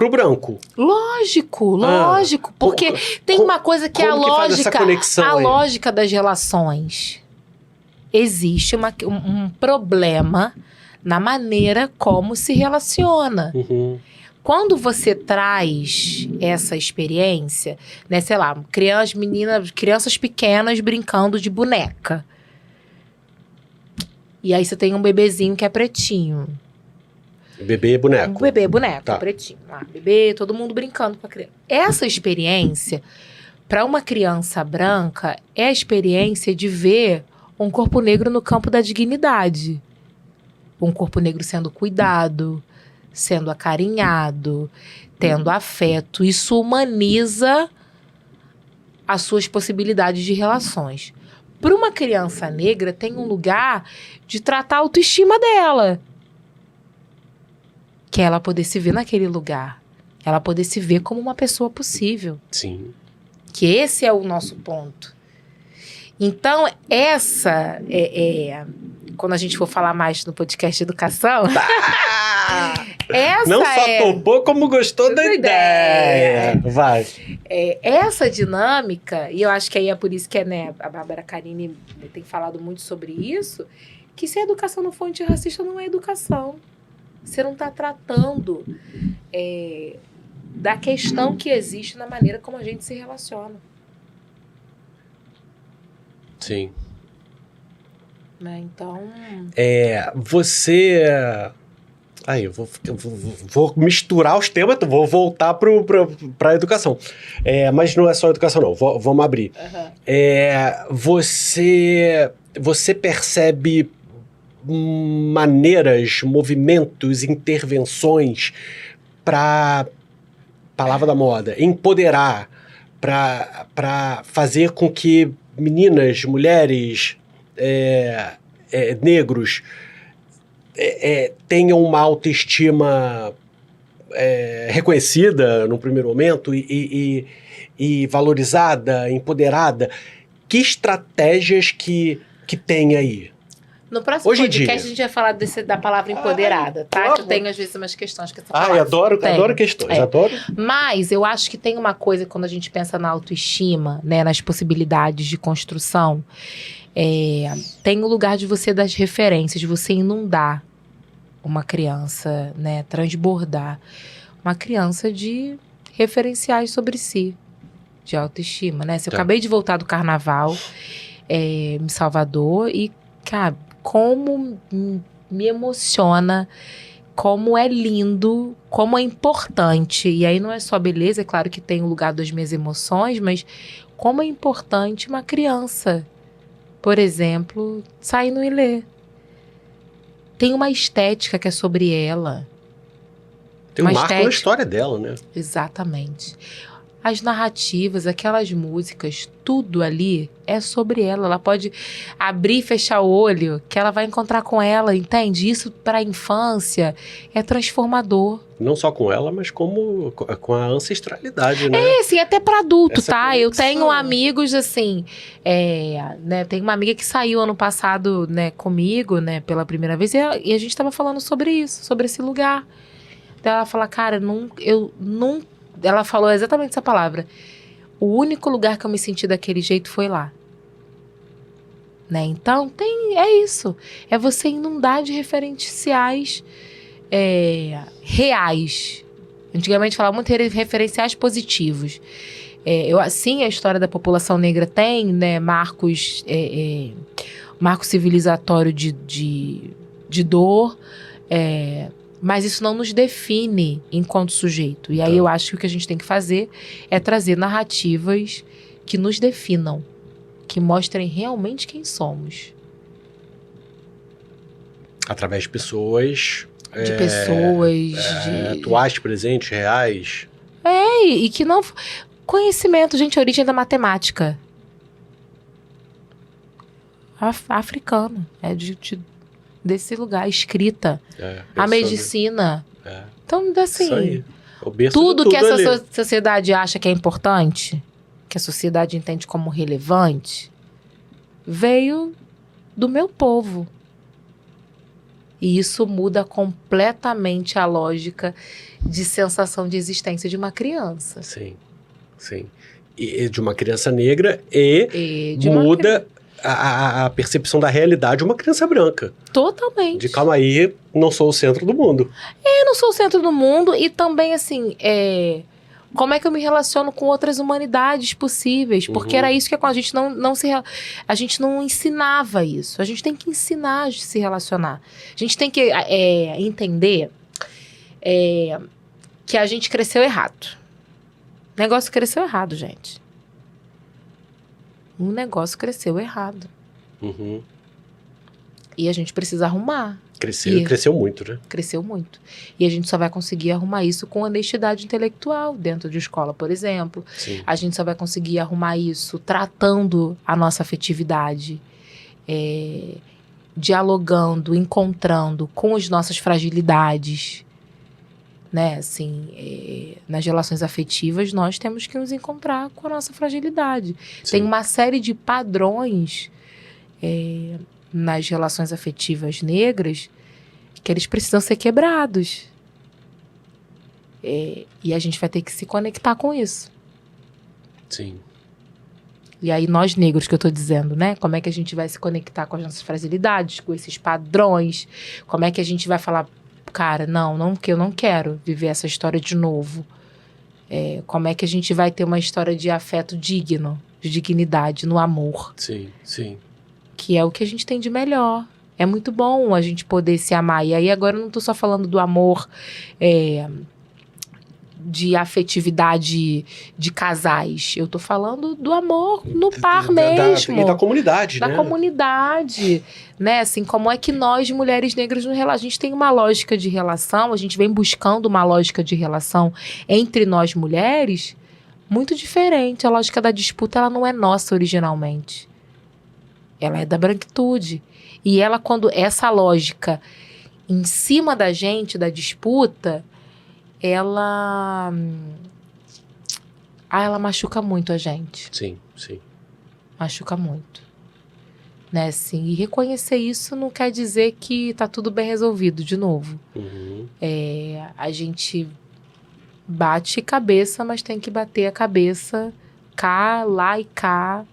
branco. lógico. Porque tem uma coisa que é a como que faz essa lógica. conexão A aí? lógica das relações. Existe um problema na maneira como se relaciona. Uhum. Quando você traz essa experiência, né, sei lá, crianças pequenas brincando de boneca. E aí você tem um bebezinho que é pretinho. Bebê e boneco. Um bebê boneco, Tá. pretinho. Lá, bebê, todo mundo brincando com a criança. Essa experiência, para uma criança branca, é a experiência de ver um corpo negro no campo da dignidade. Um corpo negro sendo cuidado, sendo acarinhado, tendo afeto. Isso humaniza as suas possibilidades de relações. Para uma criança negra, tem um lugar de tratar a autoestima dela. Que é ela poder se ver naquele lugar. Ela poder se ver como uma pessoa possível. Sim. Que esse é o nosso ponto. Então, essa quando a gente for falar mais no podcast de educação, essa Não só topou, como gostou da ideia. Vai. Essa dinâmica, e eu acho que aí é por isso que a Bárbara Carini tem falado muito sobre isso, que se a educação não for antirracista, não é educação. Você não está tratando da questão que existe na maneira como a gente se relaciona. Sim. Né? Então... Você... Aí, eu vou misturar os temas, vou voltar para a educação. Mas não é só educação, não. Vamos abrir. Uhum. Você percebe maneiras, movimentos, intervenções para, palavra da moda, empoderar, para fazer com que meninas, mulheres, negros tenham uma autoestima reconhecida no primeiro momento e valorizada, empoderada. Que estratégias que tem aí? No próximo Hoje em podcast dia. a gente vai falar da palavra empoderada, tá? claro. Que eu tenho às vezes umas questões com essa palavra. Eu adoro Tenho. questões, adoro. Mas eu acho que tem uma coisa quando a gente pensa na autoestima, né, nas possibilidades de construção, tem o lugar de você das referências, de você inundar uma criança, né, transbordar uma criança de referenciais sobre si, de autoestima, né? Se eu acabei de voltar do carnaval em Salvador e, cara, como me emociona, como é lindo, como é importante. E aí não é só beleza, é claro que tem o lugar das minhas emoções, mas como é importante uma criança, por exemplo, sair no Ilê. Tem uma estética que é sobre ela. Tem um uma marco na estética. história dela, né? Exatamente. As narrativas, aquelas músicas, tudo ali é sobre ela. Ela pode abrir e fechar o olho, que ela vai encontrar com ela, entende? Isso para a infância é transformador. Não só com ela, mas com a ancestralidade, né? Sim, até para adulto, Essa tá? Eu conexão. tenho amigos, assim, né? Tem uma amiga que saiu ano passado, né, comigo, né, pela primeira vez, e a gente tava falando sobre isso, sobre esse lugar. Então ela fala, cara, ela falou exatamente essa palavra. O único lugar que eu me senti daquele jeito foi lá. Né? Então, é isso. É você inundar de referenciais reais. Antigamente falava muito referenciais positivos. Sim, a história da população negra tem, né, marcos civilizatório de dor, mas isso não nos define enquanto sujeito. E aí eu acho que o que a gente tem que fazer é trazer narrativas que nos definam, que mostrem realmente quem somos. Através de pessoas... De pessoas, atuais, presentes, reais. E que não... Conhecimento, gente, a origem da matemática. Africano. Desse lugar, escrita. A medicina. Então, assim... Isso aí. O berço tudo de que essa ali. sociedade acha que é importante, que a sociedade entende como relevante, veio do meu povo. E isso muda completamente a lógica de sensação de existência de uma criança. Sim, sim. E de uma criança negra De uma muda a percepção da realidade de uma criança branca. Totalmente. De calma aí, não sou o centro do mundo. Eu não sou o centro do mundo e também, assim, como é que eu me relaciono com outras humanidades possíveis? Porque era isso que a gente a gente não ensinava isso. A gente tem que ensinar a se relacionar. A gente tem que entender que a gente cresceu errado. O negócio cresceu errado, gente. O negócio cresceu errado. Uhum. E a gente precisa arrumar. Cresceu muito, né? Cresceu muito. E a gente só vai conseguir arrumar isso com honestidade intelectual dentro de escola, por exemplo. Sim. A gente só vai conseguir arrumar isso tratando a nossa afetividade, dialogando, encontrando com as nossas fragilidades. né? Assim, nas relações afetivas, nós temos que nos encontrar com a nossa fragilidade. Sim. Tem uma série de padrões nas relações afetivas negras que eles precisam ser quebrados. E a gente vai ter que se conectar com isso. Sim. E aí nós negros que eu tô dizendo, né? Como é que a gente vai se conectar com as nossas fragilidades, com esses padrões? Como é que a gente vai falar, cara, não, que eu não quero viver essa história de novo. Como é que a gente vai ter uma história de afeto digno, de dignidade, no amor? Sim, sim. Que é o que a gente tem de melhor. É muito bom a gente poder se amar. E aí agora eu não tô só falando do amor de afetividade de casais. Eu tô falando do amor no par mesmo. E da comunidade, né? Da comunidade, né? Assim, como é que nós, mulheres negras, a gente tem uma lógica de relação, a gente vem buscando uma lógica de relação entre nós mulheres muito diferente. A lógica da disputa, ela não é nossa originalmente. Ela é da branquitude. E ela, quando essa lógica em cima da gente, da disputa, ela machuca muito a gente. Sim, sim. Machuca muito. Né, assim, e reconhecer isso não quer dizer que tá tudo bem resolvido, de novo. Uhum. A gente bate cabeça, mas tem que bater a cabeça cá, lá e cá.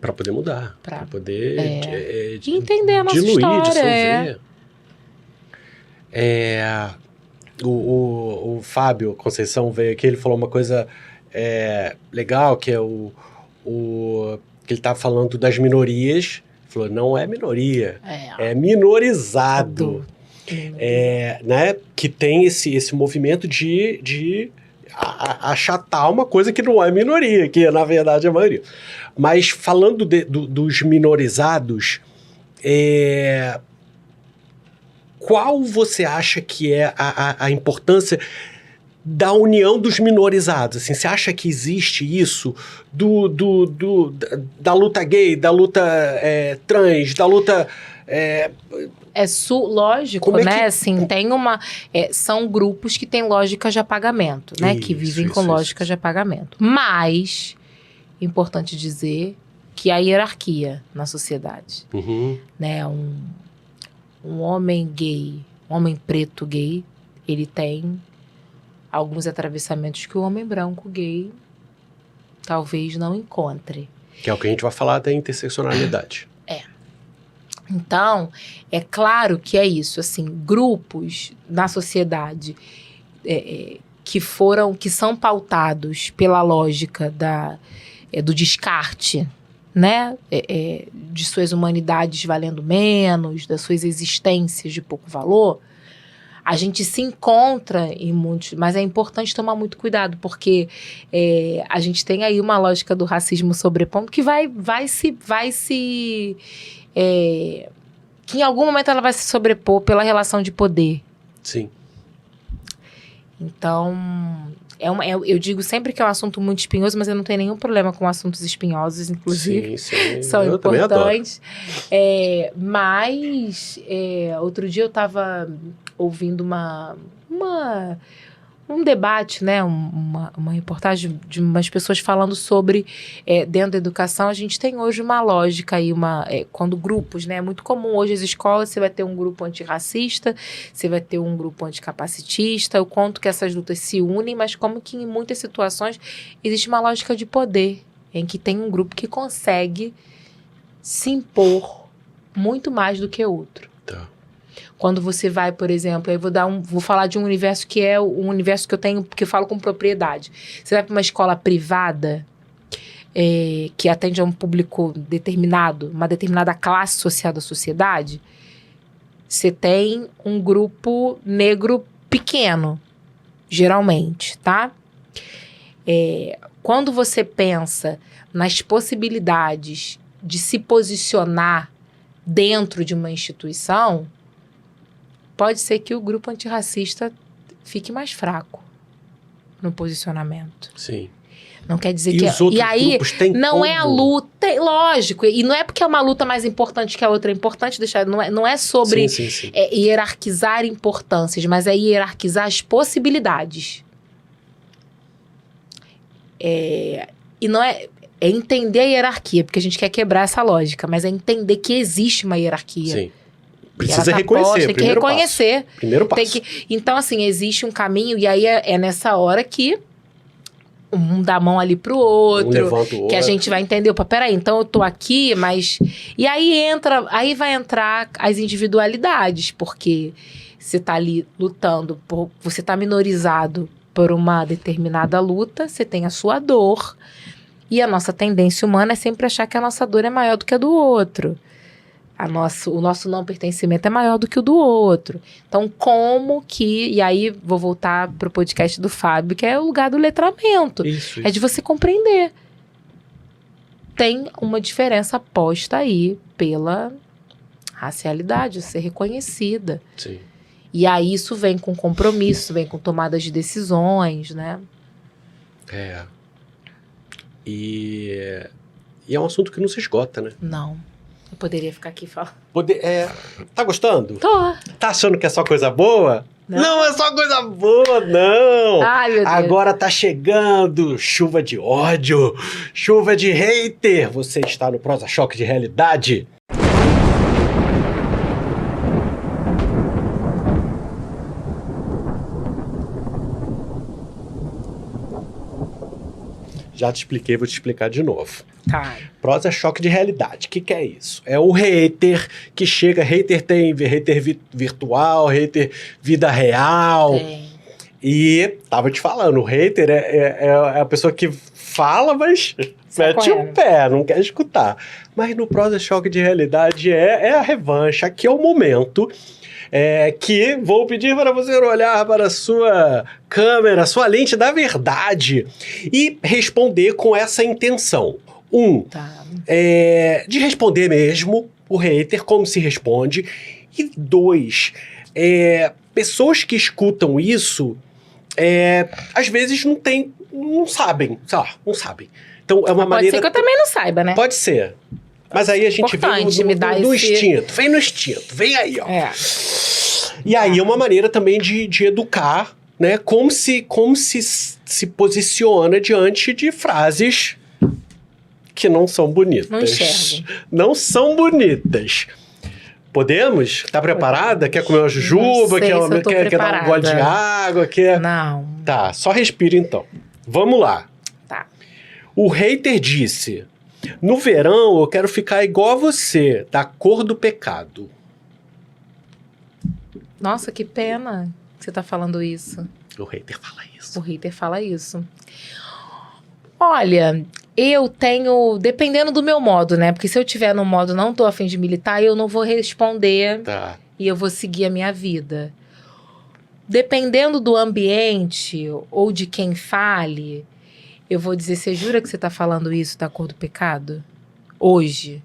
Pra poder mudar. Pra poder de entender a nossa diluir, história. dissolver. O Fábio Conceição veio aqui, ele falou uma coisa legal, que é que ele tá falando das minorias. Ele falou, não é minoria, é minorizado. Né? Que tem esse movimento de achatar uma coisa que não é minoria, que na verdade é a maioria. Mas falando dos minorizados, qual você acha que é a importância da união dos minorizados? Assim, você acha que existe isso da luta gay, da luta trans, da luta... lógico, né? Assim, tem uma... são grupos que têm lógica de apagamento, né? Que vivem com lógica de apagamento. Mas, importante dizer que há hierarquia na sociedade. Uhum. Né? Um homem gay, um homem preto gay, ele tem alguns atravessamentos que o homem branco gay talvez não encontre. Que é o que a gente vai falar da interseccionalidade. Então, é claro que é isso, assim, grupos na sociedade que são pautados pela lógica do descarte, né? De suas humanidades valendo menos, das suas existências de pouco valor, a gente se encontra em muitos... Mas é importante tomar muito cuidado, porque a gente tem aí uma lógica do racismo sobrepondo que vai se que em algum momento ela vai se sobrepor pela relação de poder. Sim. Então, eu digo sempre que é um assunto muito espinhoso, mas eu não tenho nenhum problema com assuntos espinhosos, inclusive. Sim. São eu importantes. Mas, outro dia eu estava ouvindo um debate, né, uma reportagem de umas pessoas falando sobre, dentro da educação, a gente tem hoje uma lógica aí, quando grupos, né, é muito comum hoje as escolas, você vai ter um grupo antirracista, você vai ter um grupo anticapacitista, o quanto que essas lutas se unem, mas como que em muitas situações existe uma lógica de poder, em que tem um grupo que consegue se impor muito mais do que outro. Tá. Quando você vai, por exemplo, aí vou falar de um universo que é um universo que eu tenho, que eu falo com propriedade. Você vai para uma escola privada, que atende a um público determinado, uma determinada classe social da sociedade, você tem um grupo negro pequeno, geralmente, tá? Quando você pensa nas possibilidades de se posicionar dentro de uma instituição, pode ser que o grupo antirracista fique mais fraco no posicionamento. Sim. Não quer dizer E que... os outros e aí, grupos têm não é a como? luta... Lógico, e não é porque é uma luta mais importante que a outra. É importante deixar... Não é sobre Sim. hierarquizar importâncias, mas é hierarquizar as possibilidades. E não é... É entender a hierarquia, porque a gente quer quebrar essa lógica, mas é entender que existe uma hierarquia. Sim. E Precisa ela tá reconhecer, posta, tem que primeiro reconhecer. passo. Primeiro passo. Tem que... Então, assim, existe um caminho, e aí é nessa hora que um dá a mão ali pro outro. Um levanta o Que outro. a gente vai entender, opa, peraí, então eu tô aqui, mas... E aí vai entrar as individualidades, porque você tá ali lutando, você tá minorizado por uma determinada luta, você tem a sua dor, e a nossa tendência humana é sempre achar que a nossa dor é maior do que a do outro. O nosso não pertencimento é maior do que o do outro. Então, como que... E aí, vou voltar pro podcast do Fábio, que é o lugar do letramento. Isso. É de você compreender. Tem uma diferença posta aí pela racialidade, ser reconhecida. Sim. E aí isso vem com compromisso, vem com tomadas de decisões, né? E é um assunto que não se esgota, né? Não. Eu poderia ficar aqui falando. Tá gostando? Tô. Tá achando que é só coisa boa? Não. Não é só coisa boa, não! Ai, meu Deus. Agora tá chegando chuva de ódio, chuva de hater. Você está no Prosa Choque de Realidade. Já te expliquei, vou te explicar de novo. Tá. Prosa Choque de Realidade. O que é isso? É o hater que chega. Hater tem hater virtual, hater vida real. Tem. E tava te falando, o hater é a pessoa que fala, mas mete o pé, não quer escutar. Mas no Prosa Choque de Realidade é a revanche. Aqui é o momento que vou pedir para você olhar para a sua câmera, sua lente da verdade e responder com essa intenção. Tá. De responder mesmo o hater, como se responde. E 2, pessoas que escutam isso, às vezes não sabem, sei lá, não sabem. Então é uma Pode maneira... ser que eu também não saiba, né? Pode ser. Mas aí a gente Importante me dar vem no esse- instinto, vem no instinto, vem aí, ó. E aí é uma maneira também de educar, né? Como se posiciona diante de frases que não são bonitas. Não enxergo. Não são bonitas. Podemos? Tá preparada? Quer comer uma jujuba? sei se eu tô Quer dar um gole de preparada. água? Quer... Não. Tá, só respira então. Vamos lá. Tá. O hater disse: no verão eu quero ficar igual a você, da cor do pecado. Nossa, que pena que você tá falando isso. O hater fala isso. O hater fala isso. Olha, eu tenho... Dependendo do meu modo, né? Porque se eu tiver no modo não tô a fim de militar, eu não vou responder Tá. e eu vou seguir a minha vida. Dependendo do ambiente ou de quem fale, eu vou dizer, você jura que você tá falando isso da cor do pecado? Hoje?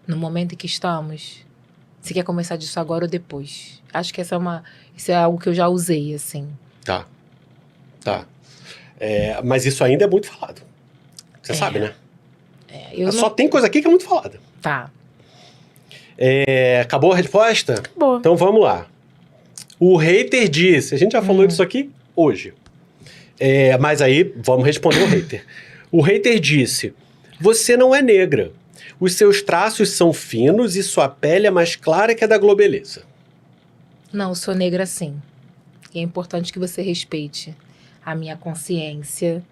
No momento em que estamos? Você quer começar disso agora ou depois? Acho que isso é algo que eu já usei, assim. Tá. Mas isso ainda é muito falado. Você sabe, né? Eu Só tem coisa aqui que é muito falada. Tá. Acabou a resposta? Acabou. Então vamos lá. O hater disse, a gente já falou disso aqui hoje. Mas aí, vamos responder o hater. O hater disse: você não é negra. Os seus traços são finos e sua pele é mais clara que a da Globeleza. Não, eu sou negra sim. E é importante que você respeite a minha consciência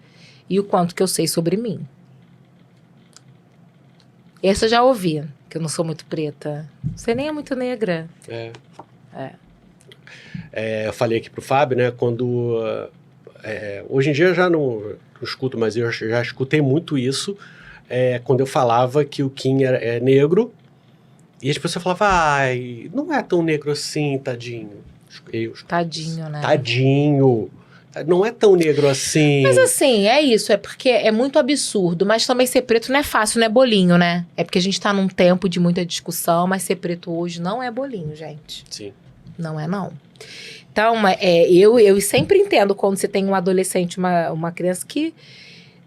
e o quanto que eu sei sobre mim. Essa eu já ouvi, que eu não sou muito preta. Você nem é muito negra. Eu falei aqui pro Fábio, né, quando... hoje em dia eu já não escuto, mas eu já escutei muito isso, quando eu falava que o Kim é negro, e as pessoas falavam, ai, não é tão negro assim, tadinho. Tadinho, né? Tadinho. Não é tão negro assim. Mas assim, é isso. É porque é muito absurdo. Mas também ser preto não é fácil, não é bolinho, né? É porque a gente tá num tempo de muita discussão, mas ser preto hoje não é bolinho, gente. Sim. Não é, não. Então, eu sempre entendo quando você tem um adolescente, uma criança que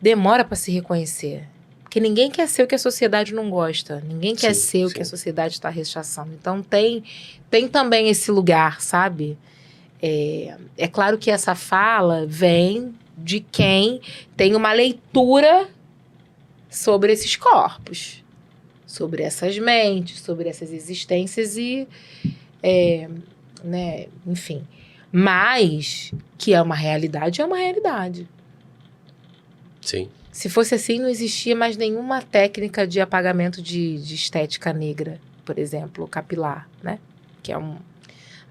demora para se reconhecer. Porque ninguém quer ser o que a sociedade não gosta. Ninguém quer Sim, ser o sim. que a sociedade está rechaçando. Então, tem também esse lugar, sabe? É claro que essa fala vem de quem tem uma leitura sobre esses corpos, sobre essas mentes, sobre essas existências e, né, enfim. Mas que é uma realidade, é uma realidade. Sim. Se fosse assim, não existia mais nenhuma técnica de apagamento de estética negra, por exemplo, capilar, né? Que é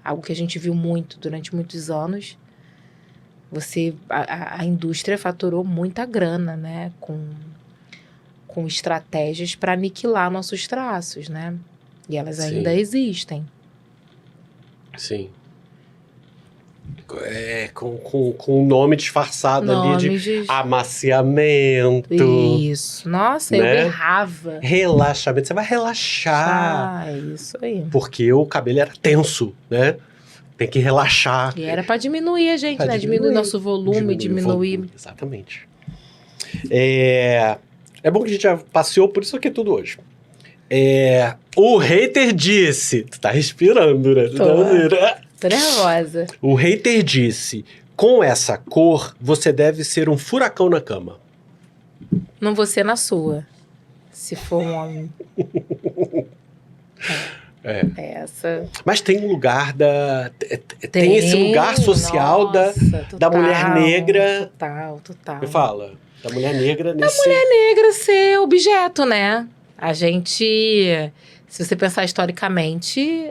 algo que a gente viu muito durante muitos anos. A indústria faturou muita grana, né? Com estratégias para aniquilar nossos traços, né? E elas ainda existem. Sim. Com um nome disfarçado ali de amaciamento. Isso. Nossa, né? eu berrava. Relaxamento. Você vai relaxar. É isso aí. Porque o cabelo era tenso, né? Tem que relaxar. E era para diminuir a gente, Pra né? Diminuir nosso volume, diminuir o volume, exatamente. É bom que a gente já passeou por isso aqui tudo hoje. O hater disse... Tu tá respirando, né? Tô nervosa. O hater disse... Com essa cor, você deve ser um furacão na cama. Não vou ser na sua. Se for um homem. Essa. Mas tem um lugar tem esse lugar social da mulher negra. Total. Me fala. Da mulher negra nesse... Negra ser objeto, né? A gente, se você pensar historicamente,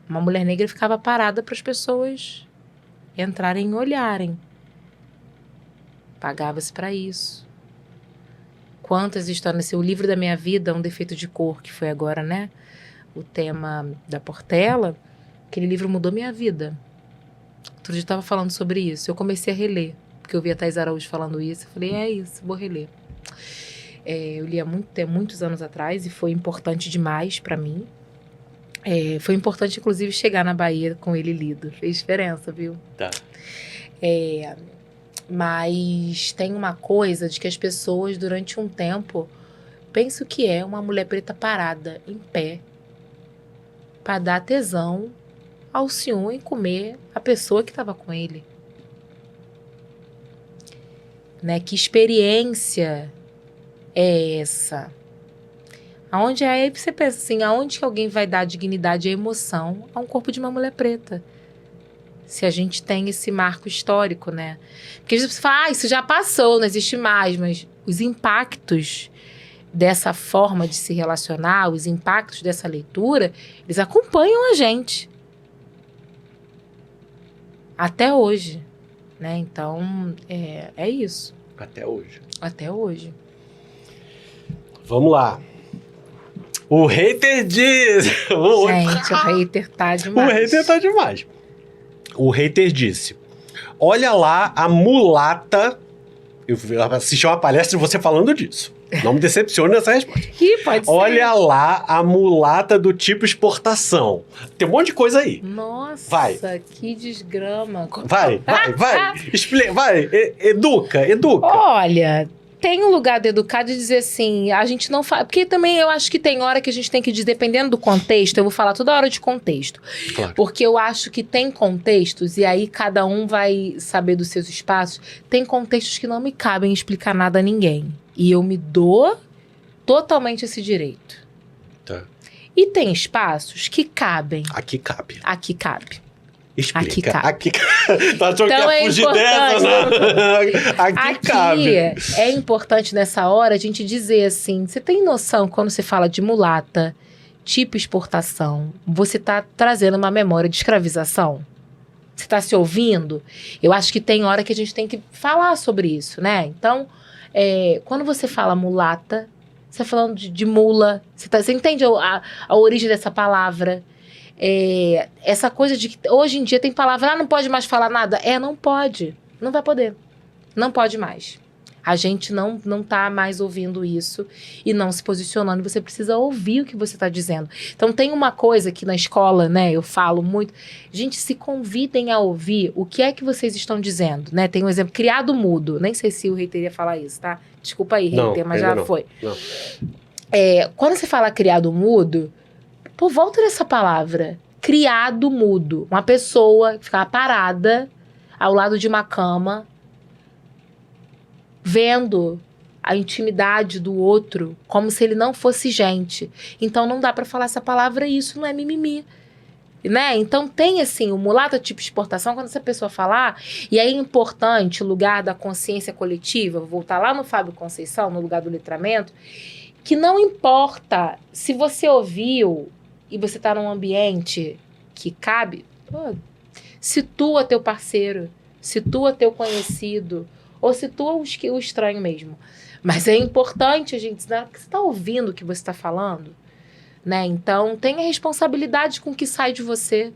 uma mulher negra ficava parada para as pessoas entrarem e olharem. Pagava-se para isso. Quantas histórias... O livro da minha vida, Um Defeito de Cor, que foi agora, né? O tema da Portela, aquele livro mudou minha vida. Outro dia eu estava falando sobre isso. Eu comecei a reler, porque eu vi a Thais Araújo falando isso. Eu falei, é isso, vou reler. Eu li há muitos anos atrás e foi importante demais para mim. Foi importante, inclusive, chegar na Bahia com ele lido. Fez diferença, viu? Tá. Mas tem uma coisa de que as pessoas, durante um tempo, pensam que é uma mulher preta parada, em pé, para dar tesão ao senhor em comer a pessoa que estava com ele. Né? Que experiência é essa? Aí você pensa assim, aonde que alguém vai dar dignidade e emoção a um corpo de uma mulher preta? Se a gente tem esse marco histórico, né? Porque às vezes você fala, isso já passou, não existe mais, mas os impactos dessa forma de se relacionar, os impactos dessa leitura, eles acompanham a gente. Até hoje, né? Então, é isso. Até hoje. Até hoje. Vamos lá. O hater diz... Gente, o hater tá demais. O hater tá demais. O hater disse, olha lá a mulata... Eu assisti uma palestra de você falando disso. Não me decepcione nessa resposta. Pode ser. Olha lá a mulata do tipo exportação. Tem um monte de coisa aí. Nossa, Vai. Que desgrama. Vai. Explica, vai. Educa. Olha, tem um lugar de educar de dizer assim, a gente não fala... Porque também eu acho que tem hora que a gente tem que dizer, dependendo do contexto, eu vou falar toda hora de contexto. Claro. Porque eu acho que tem contextos, e aí cada um vai saber dos seus espaços, tem contextos que não me cabem explicar nada a ninguém. E eu me dou totalmente esse direito. Tá. E tem espaços que cabem. Aqui cabe. Aqui cabe. Explica. Aqui cabe. Tá achando Então que ia fugir dessa, né? Aqui cabe. É importante nessa hora a gente dizer assim, você tem noção quando você fala de mulata, tipo exportação, você tá trazendo uma memória de escravização? Você tá se ouvindo? Eu acho que tem hora que a gente tem que falar sobre isso, né? Então, quando você fala mulata, você tá falando de mula, você entende a origem dessa palavra? Essa coisa de que hoje em dia tem palavra, não pode mais falar nada. Não pode. Não vai poder. Não pode mais. A gente não tá mais ouvindo isso e não se posicionando. Você precisa ouvir o que você está dizendo. Então, tem uma coisa que na escola, né, eu falo muito. Gente, se convidem a ouvir o que é que vocês estão dizendo, né? Tem um exemplo, criado mudo. Nem sei se o Reiter ia falar isso, tá? Desculpa aí, Reiter, mas já não. foi. Não. Quando você fala criado mudo, pô, volta nessa palavra. Criado mudo. Uma pessoa que ficava parada ao lado de uma cama, vendo a intimidade do outro como se ele não fosse gente. Então não dá pra falar essa palavra e isso não é mimimi. Né? Então tem assim, o mulato tipo exportação, quando essa pessoa falar, e aí é importante o lugar da consciência coletiva, vou voltar lá no Fábio Conceição, no lugar do letramento, que não importa se você ouviu e você tá num ambiente que cabe, pô, situa teu parceiro, situa teu conhecido, ou situa o estranho mesmo. Mas é importante a gente, né, porque você está ouvindo o que você está falando, né? Então, tenha responsabilidade com o que sai de você.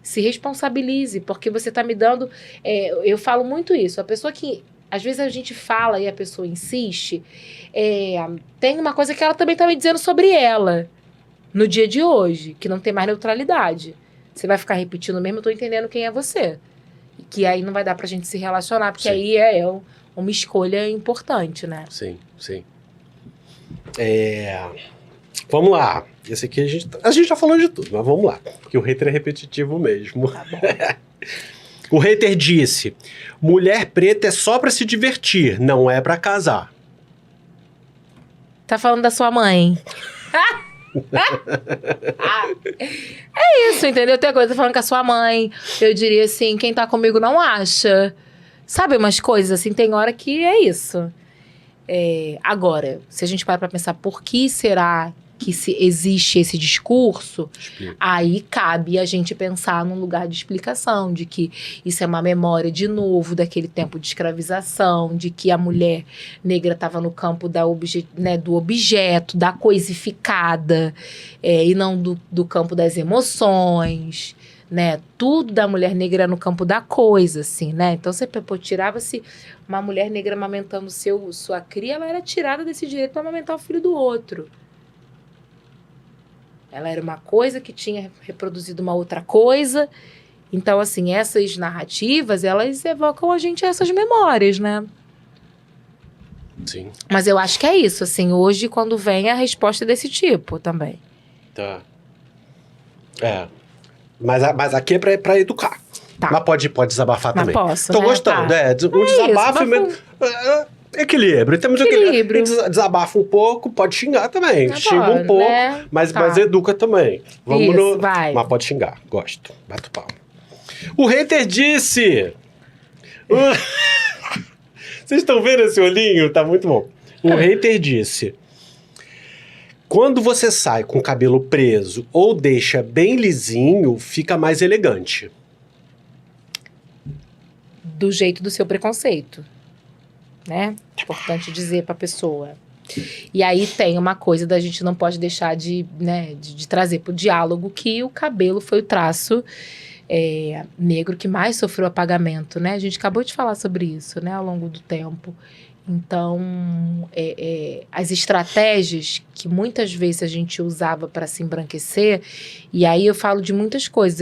Se responsabilize, porque você está me dando... eu falo muito isso. A pessoa que... Às vezes a gente fala e a pessoa insiste. Tem uma coisa que ela também está me dizendo sobre ela no dia de hoje, que não tem mais neutralidade. Você vai ficar repetindo mesmo, eu estou entendendo quem é você. Que aí não vai dar pra gente se relacionar, porque Sim. aí é uma escolha importante, né? Sim. Vamos lá. Esse aqui a gente já falou de tudo, mas vamos lá. Porque o hater é repetitivo mesmo. Tá bom. O hater disse: mulher preta é só pra se divertir, não é pra casar. Tá falando da sua mãe. É isso, entendeu? Tem coisa, tá falando com a sua mãe. Eu diria assim, quem tá comigo não acha. Sabe umas coisas assim, tem hora que é isso. Agora, se a gente para pra pensar por que será que existe esse discurso, Explica. aí cabe a gente pensar num lugar de explicação, de que isso é uma memória, de novo, daquele tempo de escravização, de que a mulher negra estava no campo do objeto, da coisificada, e não do campo das emoções, né? Tudo da mulher negra no campo da coisa, assim, né? Então, você tirava-se uma mulher negra amamentando sua cria, ela era tirada desse direito para amamentar o filho do outro. Ela era uma coisa que tinha reproduzido uma outra coisa. Então, assim, essas narrativas, elas evocam a gente a essas memórias, né? Sim. Mas eu acho que é isso, assim, hoje, quando vem a resposta desse tipo também. Tá. Mas aqui é pra educar. Tá. Mas pode desabafar Mas também. posso, Tô né? gostando, Tá. Um desabafo isso, equilíbrio. Temos Equilíbrio. Desabafa um pouco, pode xingar também. Tá Xinga bom, um pouco, né? mas Tá. educa também. Vamos Isso, vai. Mas pode xingar, gosto. Bato pau. O hater disse... Vocês estão vendo esse olhinho? Tá muito bom. O hater disse... Quando você sai com o cabelo preso ou deixa bem lisinho, fica mais elegante. Do jeito do seu preconceito, né? Importante dizer pra pessoa. E aí tem uma coisa da gente não pode deixar de trazer pro diálogo que o cabelo foi o traço negro que mais sofreu apagamento, né? A gente acabou de falar sobre isso, né? Ao longo do tempo. Então, as estratégias que muitas vezes a gente usava para se embranquecer, e aí eu falo de muitas coisas.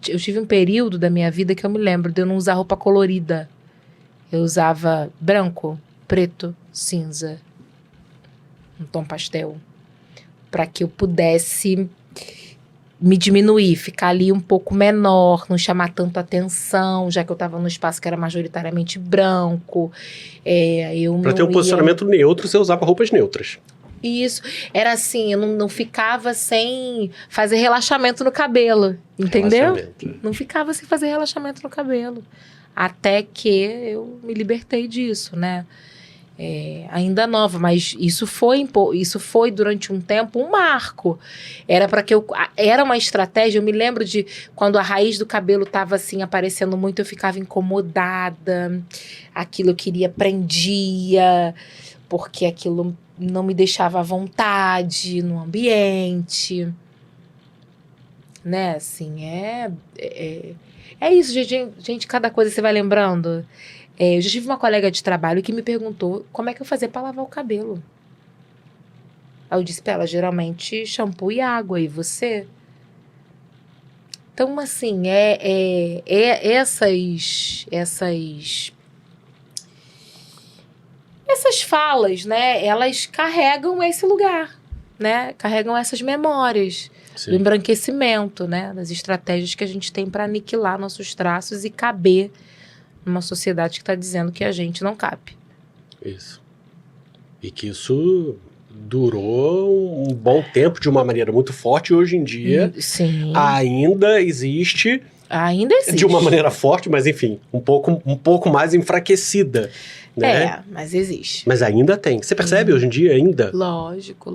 Eu tive um período da minha vida que eu me lembro de eu não usar roupa colorida. Eu usava branco, preto, cinza, um tom pastel, para que eu pudesse me diminuir, ficar ali um pouco menor, não chamar tanto atenção, já que eu estava num espaço que era majoritariamente branco. Para ter um posicionamento neutro, você usava roupas neutras. Isso. Era assim, eu não ficava sem fazer relaxamento no cabelo, entendeu? Relaxamento. Não ficava sem fazer relaxamento no cabelo. Até que eu me libertei disso, né? Ainda nova, mas isso foi durante um tempo um marco. Era uma estratégia. Eu me lembro de quando a raiz do cabelo estava assim aparecendo muito, eu ficava incomodada. Aquilo eu queria, prendia, porque aquilo não me deixava à vontade no ambiente, né? Assim, é isso, gente, cada coisa você vai lembrando. Eu já tive uma colega de trabalho que me perguntou como é que eu fazia pra lavar o cabelo. Aí eu disse pra ela, geralmente shampoo e água, e você? Então, assim, essas falas, né? Elas carregam esse lugar, né? Carregam essas memórias do embranquecimento, né? Das estratégias que a gente tem para aniquilar nossos traços e caber numa sociedade que está dizendo que a gente não cabe. Isso. E que isso durou um bom tempo de uma maneira muito forte. E hoje em dia Sim. ainda existe. Ainda existe. De uma maneira forte, mas enfim, um pouco mais enfraquecida. Né? Mas existe. Mas ainda tem. Você percebe hoje em dia ainda? Lógico.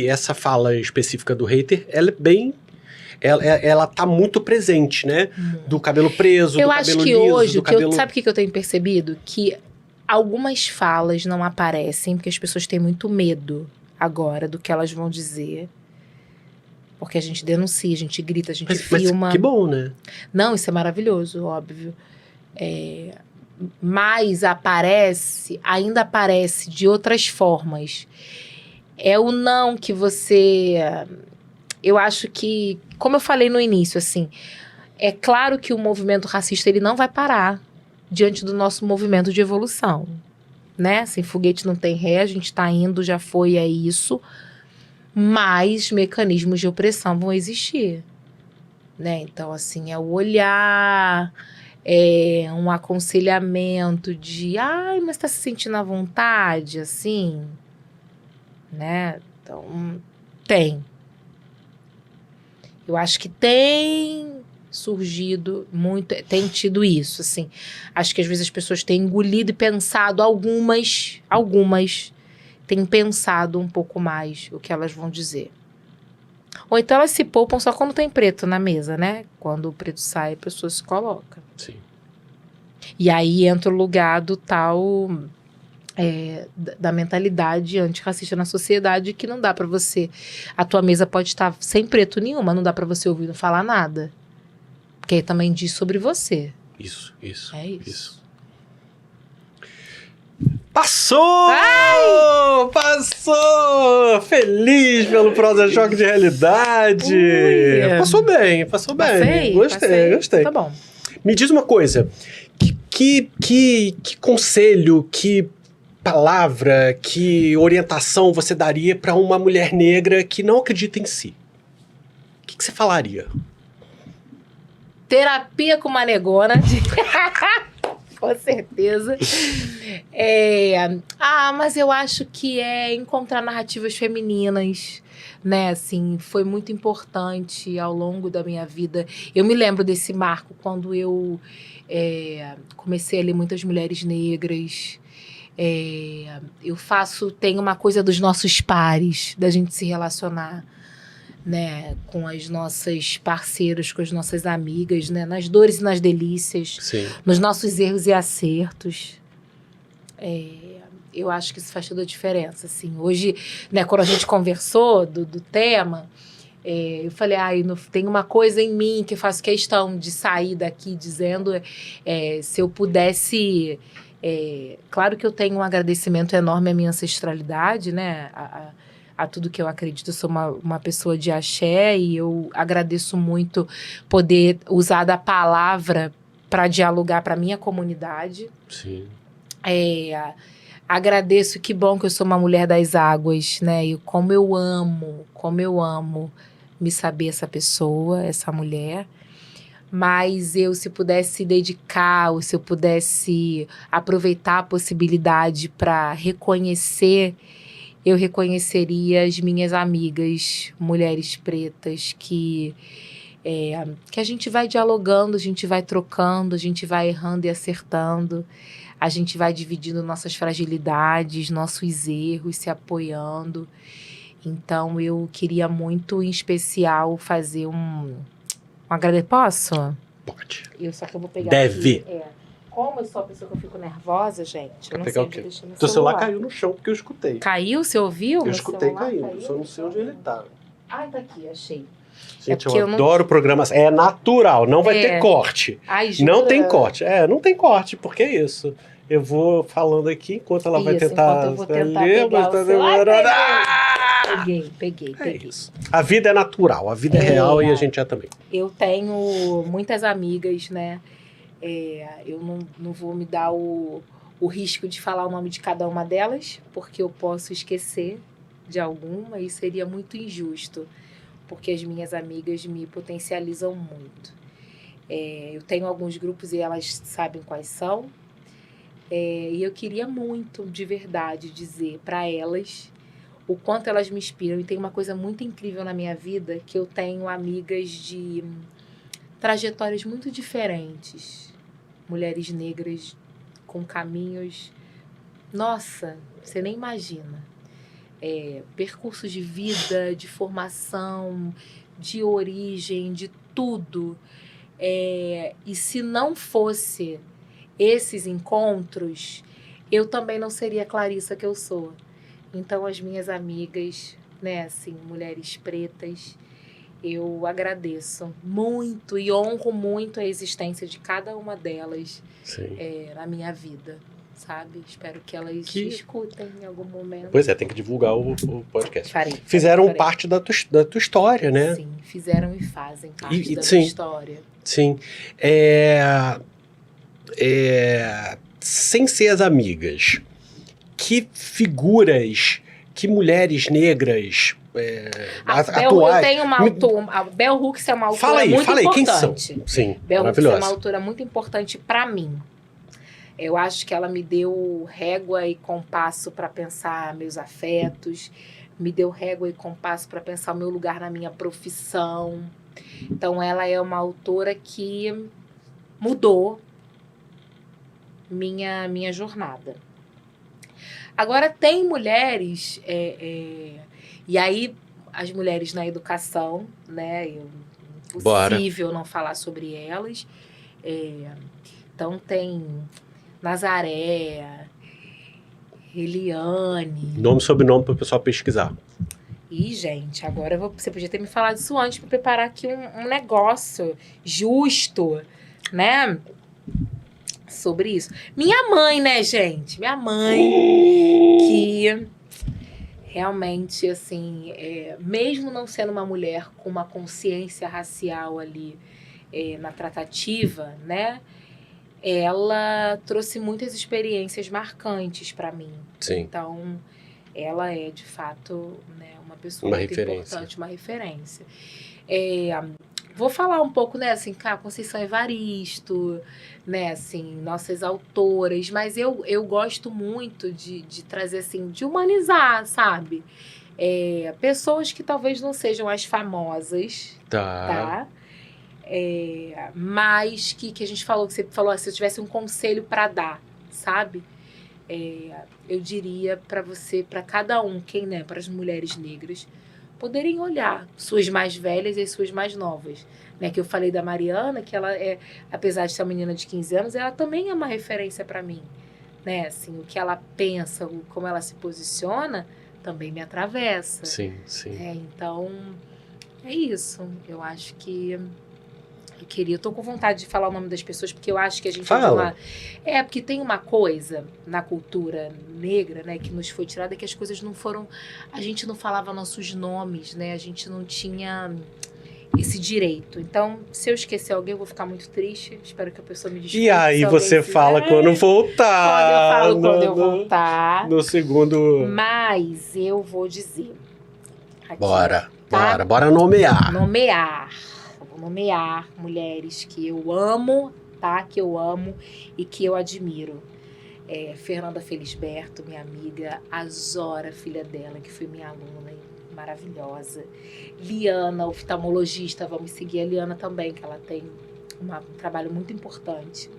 Essa fala específica do hater, ela é bem... Ela tá muito presente, né? Do cabelo preso, do cabelo liso, eu acho que hoje, cabelo... sabe o que eu tenho percebido? Que algumas falas não aparecem porque as pessoas têm muito medo agora do que elas vão dizer. Porque a gente denuncia, a gente grita, a gente filma. Mas que bom, né? Não, isso é maravilhoso, óbvio. Mas ainda aparece de outras formas. É o não que você... Eu acho que, como eu falei no início, assim, é claro que o movimento racista ele não vai parar diante do nosso movimento de evolução, né? Sem foguete não tem ré, a gente está indo, já foi, é isso. Mas mecanismos de opressão vão existir, né? Então, assim, é o olhar, é um aconselhamento de, mas tá se sentindo à vontade, assim, né? Então, tem. Eu acho que tem surgido muito, tem tido isso, assim. Acho que às vezes as pessoas têm engolido e pensado, algumas têm pensado um pouco mais o que elas vão dizer. Ou então elas se poupam só quando tem preto na mesa, né? Quando o preto sai, a pessoa se coloca. Sim. E aí entra o lugar do tal... da mentalidade antirracista na sociedade, que não dá pra você... A tua mesa pode estar sem preto nenhuma, não dá pra você ouvir não falar nada. Porque aí também diz sobre você. Isso. É isso. Passou! Passou! Feliz pelo Prosa Choque de Realidade! Ui. Passou bem. Gostei. Tá bom. Me diz uma coisa. Que conselho, que palavra, que orientação você daria para uma mulher negra que não acredita em si? O que você falaria? Terapia com uma negona. Com certeza. Mas eu acho que é encontrar narrativas femininas, né? Assim, foi muito importante ao longo da minha vida. Eu me lembro desse marco quando eu comecei a ler muitas mulheres negras. Tenho uma coisa dos nossos pares, da gente se relacionar, né, com as nossas parceiras, com as nossas amigas, né, nas dores e nas delícias, Sim. nos nossos erros e acertos. Eu acho que isso faz toda a diferença, assim. Hoje, né, quando a gente conversou do tema, eu falei, tem uma coisa em mim que eu faço questão de sair daqui dizendo, se eu pudesse... claro que eu tenho um agradecimento enorme à minha ancestralidade, né, a tudo que eu acredito. Eu sou uma pessoa de axé e eu agradeço muito poder usar da palavra para dialogar para a minha comunidade. Sim. Agradeço, que bom que eu sou uma mulher das águas, né? E como eu amo me saber essa pessoa, essa mulher. Mas se pudesse dedicar, ou se eu pudesse aproveitar a possibilidade para reconhecer, eu reconheceria as minhas amigas, mulheres pretas, que a gente vai dialogando, a gente vai trocando, a gente vai errando e acertando, a gente vai dividindo nossas fragilidades, nossos erros, se apoiando. Então, eu queria muito, em especial, fazer um agradecimento. Posso? Pode. Só que eu vou pegar Deve. aqui. Como eu sou a pessoa que eu fico nervosa, gente, eu não pegar sei o onde quê? deixar meu Teu celular celular. caiu no chão porque eu escutei. Caiu? Você ouviu? Eu Meu escutei celular caindo, caiu? só não sei onde ele tá. Tá aqui, achei. Gente, porque eu eu não- adoro programação. É natural, não vai ter corte. Ai, Não jura? tem corte. Não tem corte, porque é isso. Eu vou falando aqui enquanto ela vai Isso, tentar. enquanto eu vou tentar ler, pegar mas o tá seu- Ai, demorando. Peguei. É isso. A vida é natural, a vida é real e a gente é também. Eu tenho muitas amigas, né? Eu não vou me dar o risco de falar o nome de cada uma delas, porque eu posso esquecer de alguma e seria muito injusto, porque as minhas amigas me potencializam muito. Eu tenho alguns grupos e elas sabem quais são. E eu queria muito, de verdade, dizer para elas o quanto elas me inspiram. E tem uma coisa muito incrível na minha vida, que eu tenho amigas de trajetórias muito diferentes. Mulheres negras com caminhos... Nossa, você nem imagina. Percursos de vida, de formação, de origem, de tudo. E se não fosse esses encontros, eu também não seria a Clarissa que eu sou. Então, as minhas amigas, né, assim, mulheres pretas, eu agradeço muito e honro muito a existência de cada uma delas Sim. na minha vida, sabe? Espero que elas escutem em algum momento. Pois é, tem que divulgar o podcast. Farei. Fizeram parte da tua história, né? Sim, fizeram e fazem parte da sim. minha história. Sim. Sem ser as amigas, que figuras, que mulheres negras atuais... Eu tenho uma autora... A Bell Hooks é uma autora muito fala aí, importante. quem são? Sim, Bell Hooks é maravilhosa. uma autora muito importante para mim. Eu acho que ela me deu régua e compasso para pensar meus afetos, me deu régua e compasso para pensar o meu lugar na minha profissão. Então, ela é uma autora que mudou minha jornada. Agora, tem mulheres, e aí as mulheres na educação, né? Impossível não falar sobre elas. Então, tem Nazaré, Eliane. Nome e sobrenome para o pessoal pesquisar. Ih, gente, agora você podia ter me falado isso antes para preparar aqui um negócio justo, né? Sobre isso. Minha mãe, né, gente? Minha mãe, que realmente, assim, mesmo não sendo uma mulher com uma consciência racial ali na tratativa, né? Ela trouxe muitas experiências marcantes para mim. Sim. Então, ela é, de fato, né, uma pessoa Uma muito referência. importante, uma referência. Vou falar um pouco, né, assim, Conceição Evaristo, né, assim, nossas autoras, mas eu gosto muito de trazer, assim, de humanizar, sabe? Pessoas que talvez não sejam as famosas, tá? Mas que a gente falou, que você falou, se eu tivesse um conselho para dar, sabe? Eu diria para cada um, né, para as mulheres negras, poderem olhar suas mais velhas e suas mais novas. Né, que eu falei da Mariana, que ela apesar de ser uma menina de 15 anos, ela também é uma referência para mim. Né? Assim, o que ela pensa, como ela se posiciona, também me atravessa. Sim, sim. Então, é isso. Eu acho que... Eu tô com vontade de falar o nome das pessoas, porque eu acho que a gente... Fala. Porque tem uma coisa na cultura negra, né, que nos foi tirada, que as coisas não foram... A gente não falava nossos nomes, né? A gente não tinha esse direito. Então, se eu esquecer alguém, eu vou ficar muito triste. Espero que a pessoa me desculpe. E aí você fala quando voltar. Quando eu voltar. No segundo... Mas eu vou dizer. Aqui, Bora nomear. Vou nomear mulheres que eu amo, tá? Que eu amo e que eu admiro. Fernanda Felisberto, minha amiga. A Zora, filha dela, que foi minha aluna, maravilhosa. Liana, oftalmologista. Vamos seguir a Liana também, que ela tem um trabalho muito importante.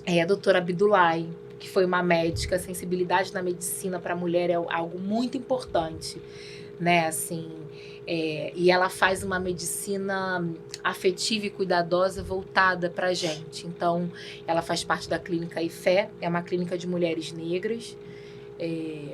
A doutora Abdulai, que foi uma médica. A sensibilidade na medicina para a mulher é algo muito importante, né? Assim... e ela faz uma medicina afetiva e cuidadosa voltada para a gente. Então, ela faz parte da Clínica IFE, é uma clínica de mulheres negras.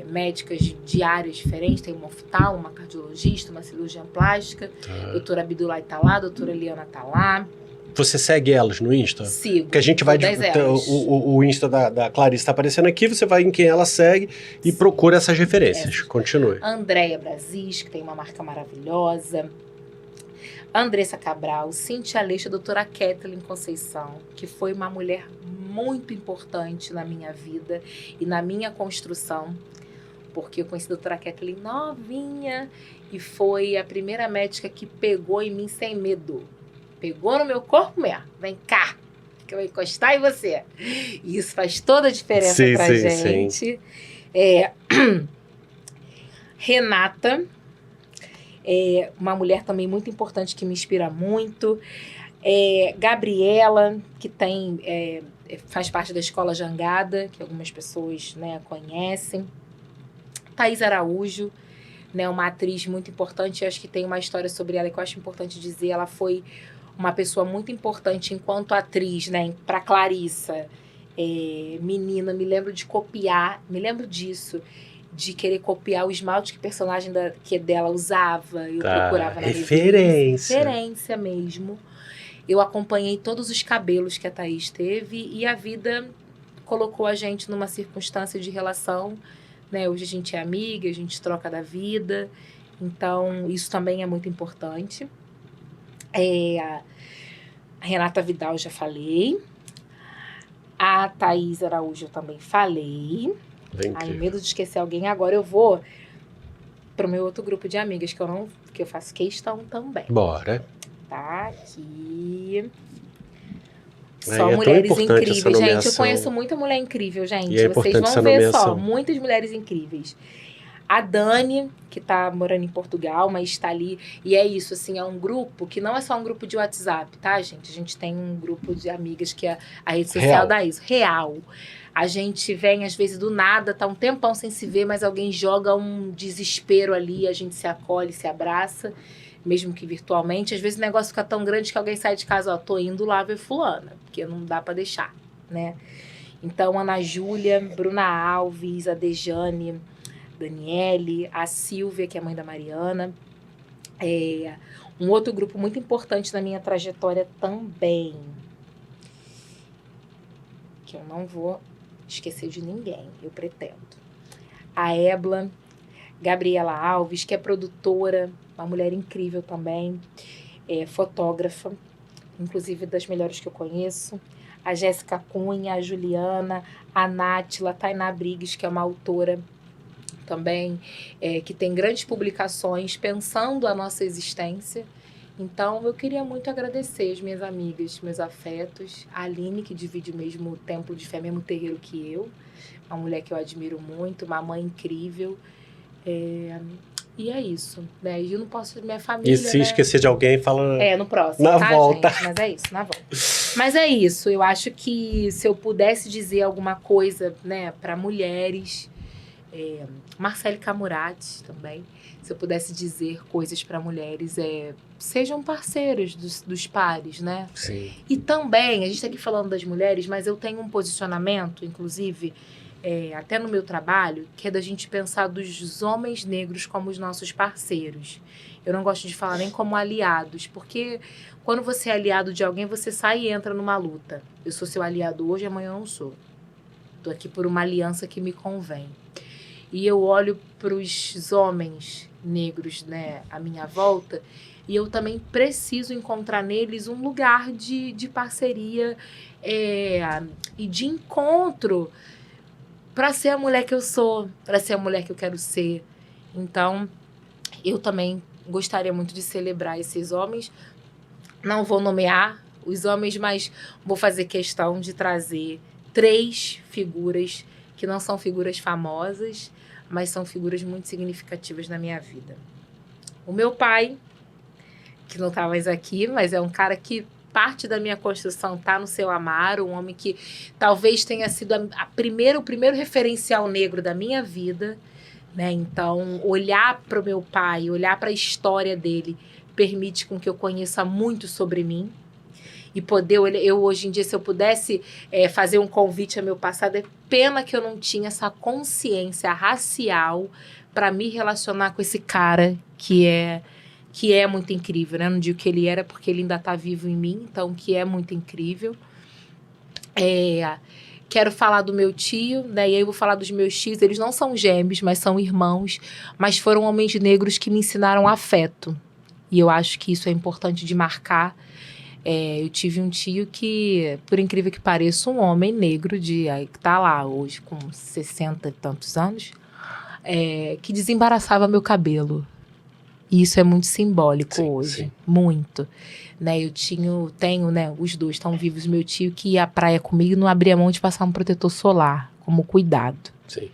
médicas de áreas diferentes. Tem uma oftalmo, uma cardiologista, uma cirurgiã plástica. Doutora Abdullah tá lá, doutora Eliana tá lá. Você segue elas no Insta? Sigo. Porque a gente vai... todas elas. O Insta da Clarice está aparecendo aqui, você vai em quem ela segue e procura essas referências. Continue. Andréia Brasis, que tem uma marca maravilhosa. Andressa Cabral, Cintia Aleixo, a doutora Kathleen Conceição, que foi uma mulher muito importante na minha vida e na minha construção, porque eu conheci a doutora Kathleen novinha e foi a primeira médica que pegou em mim sem medo. Pegou no meu corpo mesmo. Vem cá, que eu vou encostar em você. E isso faz toda a diferença pra gente. Renata, uma mulher também muito importante que me inspira muito. Gabriela, que faz parte da Escola Jangada, que algumas pessoas, né, conhecem. Thaís Araújo, né, uma atriz muito importante. Eu acho que tem uma história sobre ela que eu acho importante dizer. Ela foi uma pessoa muito importante enquanto atriz, né, para Clarissa. Menina, me lembro de copiar, me lembro disso, de querer copiar o esmalte que o personagem que dela usava. Eu procurava na referência. Referência mesmo. Eu acompanhei todos os cabelos que a Thaís teve e a vida colocou a gente numa circunstância de relação, né? Hoje a gente é amiga, a gente troca da vida, então isso também é muito importante. A Renata Vidal já falei, a Thaís Araújo eu também falei. Ai, medo de esquecer alguém. Agora eu vou pro meu outro grupo de amigas que eu faço questão também. Bora. Tá aqui. Só mulheres incríveis, gente. Eu conheço muita mulher incrível, gente. Vocês vão ver só, muitas mulheres incríveis. A Dani, que tá morando em Portugal, mas está ali. E é isso, assim, é um grupo que não é só um grupo de WhatsApp, tá, gente? A gente tem um grupo de amigas que é a rede social da isso. Real. A gente vem, às vezes, do nada, tá um tempão sem se ver, mas alguém joga um desespero ali, a gente se acolhe, se abraça, mesmo que virtualmente. Às vezes o negócio fica tão grande que alguém sai de casa, ó, tô indo lá ver fulana, porque não dá pra deixar, né? Então, Ana Júlia, Bruna Alves, a Dejane, Daniele, a Silvia, que é a mãe da Mariana. Um outro grupo muito importante na minha trajetória também, que eu não vou esquecer de ninguém, eu pretendo. A Ebla, Gabriela Alves, que é produtora, uma mulher incrível também, fotógrafa, inclusive das melhores que eu conheço. A Jéssica Cunha, a Juliana, a Nátila, a Tainá Brigues, que é uma autora também, que tem grandes publicações pensando a nossa existência. Então, eu queria muito agradecer as minhas amigas, meus afetos. A Aline, que divide o mesmo templo de fé, mesmo terreiro que eu. Uma mulher que eu admiro muito, uma mãe incrível. E é isso, né? E eu não posso... Minha família, e se esquecer de alguém, fala... no próximo, na tá, volta. gente? Mas é isso, na volta. Mas é isso. Eu acho que se eu pudesse dizer alguma coisa, né, para mulheres... Marcele Camurati também, se eu pudesse dizer coisas para mulheres, sejam parceiras dos pares, né? Sim. E também, a gente está aqui falando das mulheres, mas eu tenho um posicionamento, inclusive, até no meu trabalho, que é da gente pensar dos homens negros como os nossos parceiros. Eu não gosto de falar nem como aliados, porque quando você é aliado de alguém, você sai e entra numa luta. Eu sou seu aliado hoje, amanhã eu não sou. Estou aqui por uma aliança que me convém. E eu olho para os homens negros, né, à minha volta, e eu também preciso encontrar neles um lugar de parceria e de encontro para ser a mulher que eu sou, para ser a mulher que eu quero ser. Então, eu também gostaria muito de celebrar esses homens. Não vou nomear os homens, mas vou fazer questão de trazer 3 figuras que não são figuras famosas, mas são figuras muito significativas na minha vida. O meu pai, que não está mais aqui, mas é um cara que parte da minha construção está no Seu Amaro, um homem que talvez tenha sido o primeiro referencial negro da minha vida, né? Então, olhar para o meu pai, olhar para a história dele, permite com que eu conheça muito sobre mim. e poder... Eu hoje em dia, se eu pudesse fazer um convite ao meu passado, é pena que eu não tinha essa consciência racial para me relacionar com esse cara que é muito incrível, né? Não digo que ele era porque ele ainda está vivo em mim, então que é muito incrível. Quero falar do meu tio, né? E aí eu vou falar dos meus tios. Eles não são gêmeos, mas são irmãos. Mas foram homens negros que me ensinaram afeto. E eu acho que isso é importante de marcar. Eu tive um tio que, por incrível que pareça, um homem negro, que tá lá hoje com 60 e tantos anos, que desembaraçava meu cabelo. E isso é muito simbólico hoje. Sim. Muito. Né, tenho, né, os dois estão vivos. Meu tio que ia à praia comigo não abria mão de passar um protetor solar, como cuidado. Sim.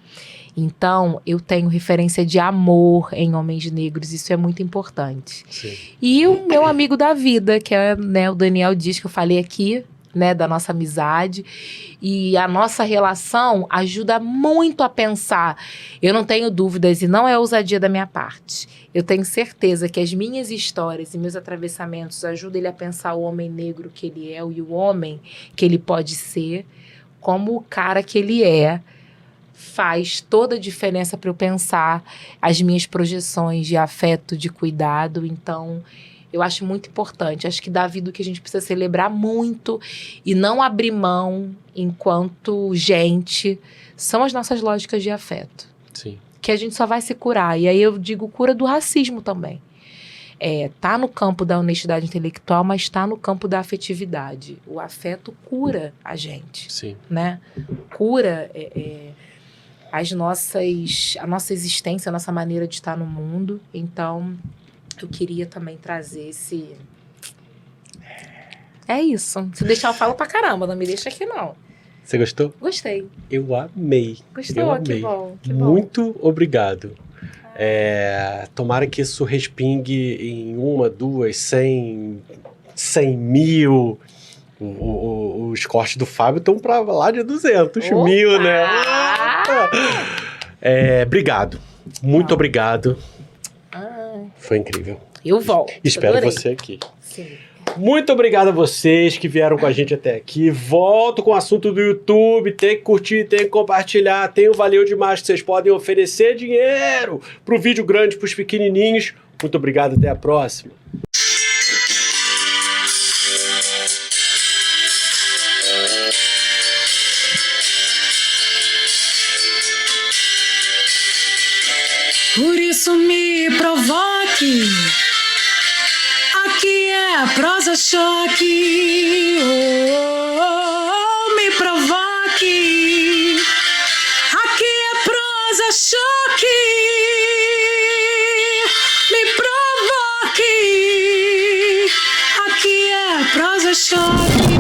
Então, eu tenho referência de amor em homens negros, isso é muito importante. Sim. E o meu amigo da vida, que é, né, o Daniel Dias, que eu falei aqui, né, da nossa amizade. E a nossa relação ajuda muito a pensar. Eu não tenho dúvidas, e não é ousadia da minha parte. Eu tenho certeza que as minhas histórias e meus atravessamentos ajudam ele a pensar o homem negro que ele é e o homem que ele pode ser, como o cara que ele é. Faz toda a diferença para eu pensar as minhas projeções de afeto, de cuidado. Então, eu acho muito importante. Acho que da vida o que a gente precisa celebrar muito e não abrir mão enquanto gente são as nossas lógicas de afeto. Sim. Que a gente só vai se curar. E aí eu digo cura do racismo também. Tá no campo da honestidade intelectual, mas tá no campo da afetividade. O afeto cura a gente. Sim. Né? Cura a nossa existência, a nossa maneira de estar no mundo. Então, eu queria também trazer esse... É isso. Se deixar, eu falo pra caramba. Não me deixa aqui, não. Você gostou? Gostei. Eu amei. Gostou? Eu amei. Que bom. Que bom. Muito obrigado. Tomara que isso respingue em 1, 2, 100 mil. Os cortes do Fábio estão pra lá de 200 mil, né? Obrigado. Muito obrigado. Foi incrível. Eu volto. Espero Adorei. você aqui. Sim. Muito obrigado a vocês que vieram com a gente até aqui. Volto com o assunto do YouTube. Tem que curtir, tem que compartilhar. Tem o Valeu Demais que vocês podem oferecer dinheiro pro vídeo grande, pros pequenininhos. Muito obrigado, até a próxima. Por isso me provoque. Aqui é prosa choque. Me provoque. Aqui é prosa choque. Me provoque. Aqui é prosa choque.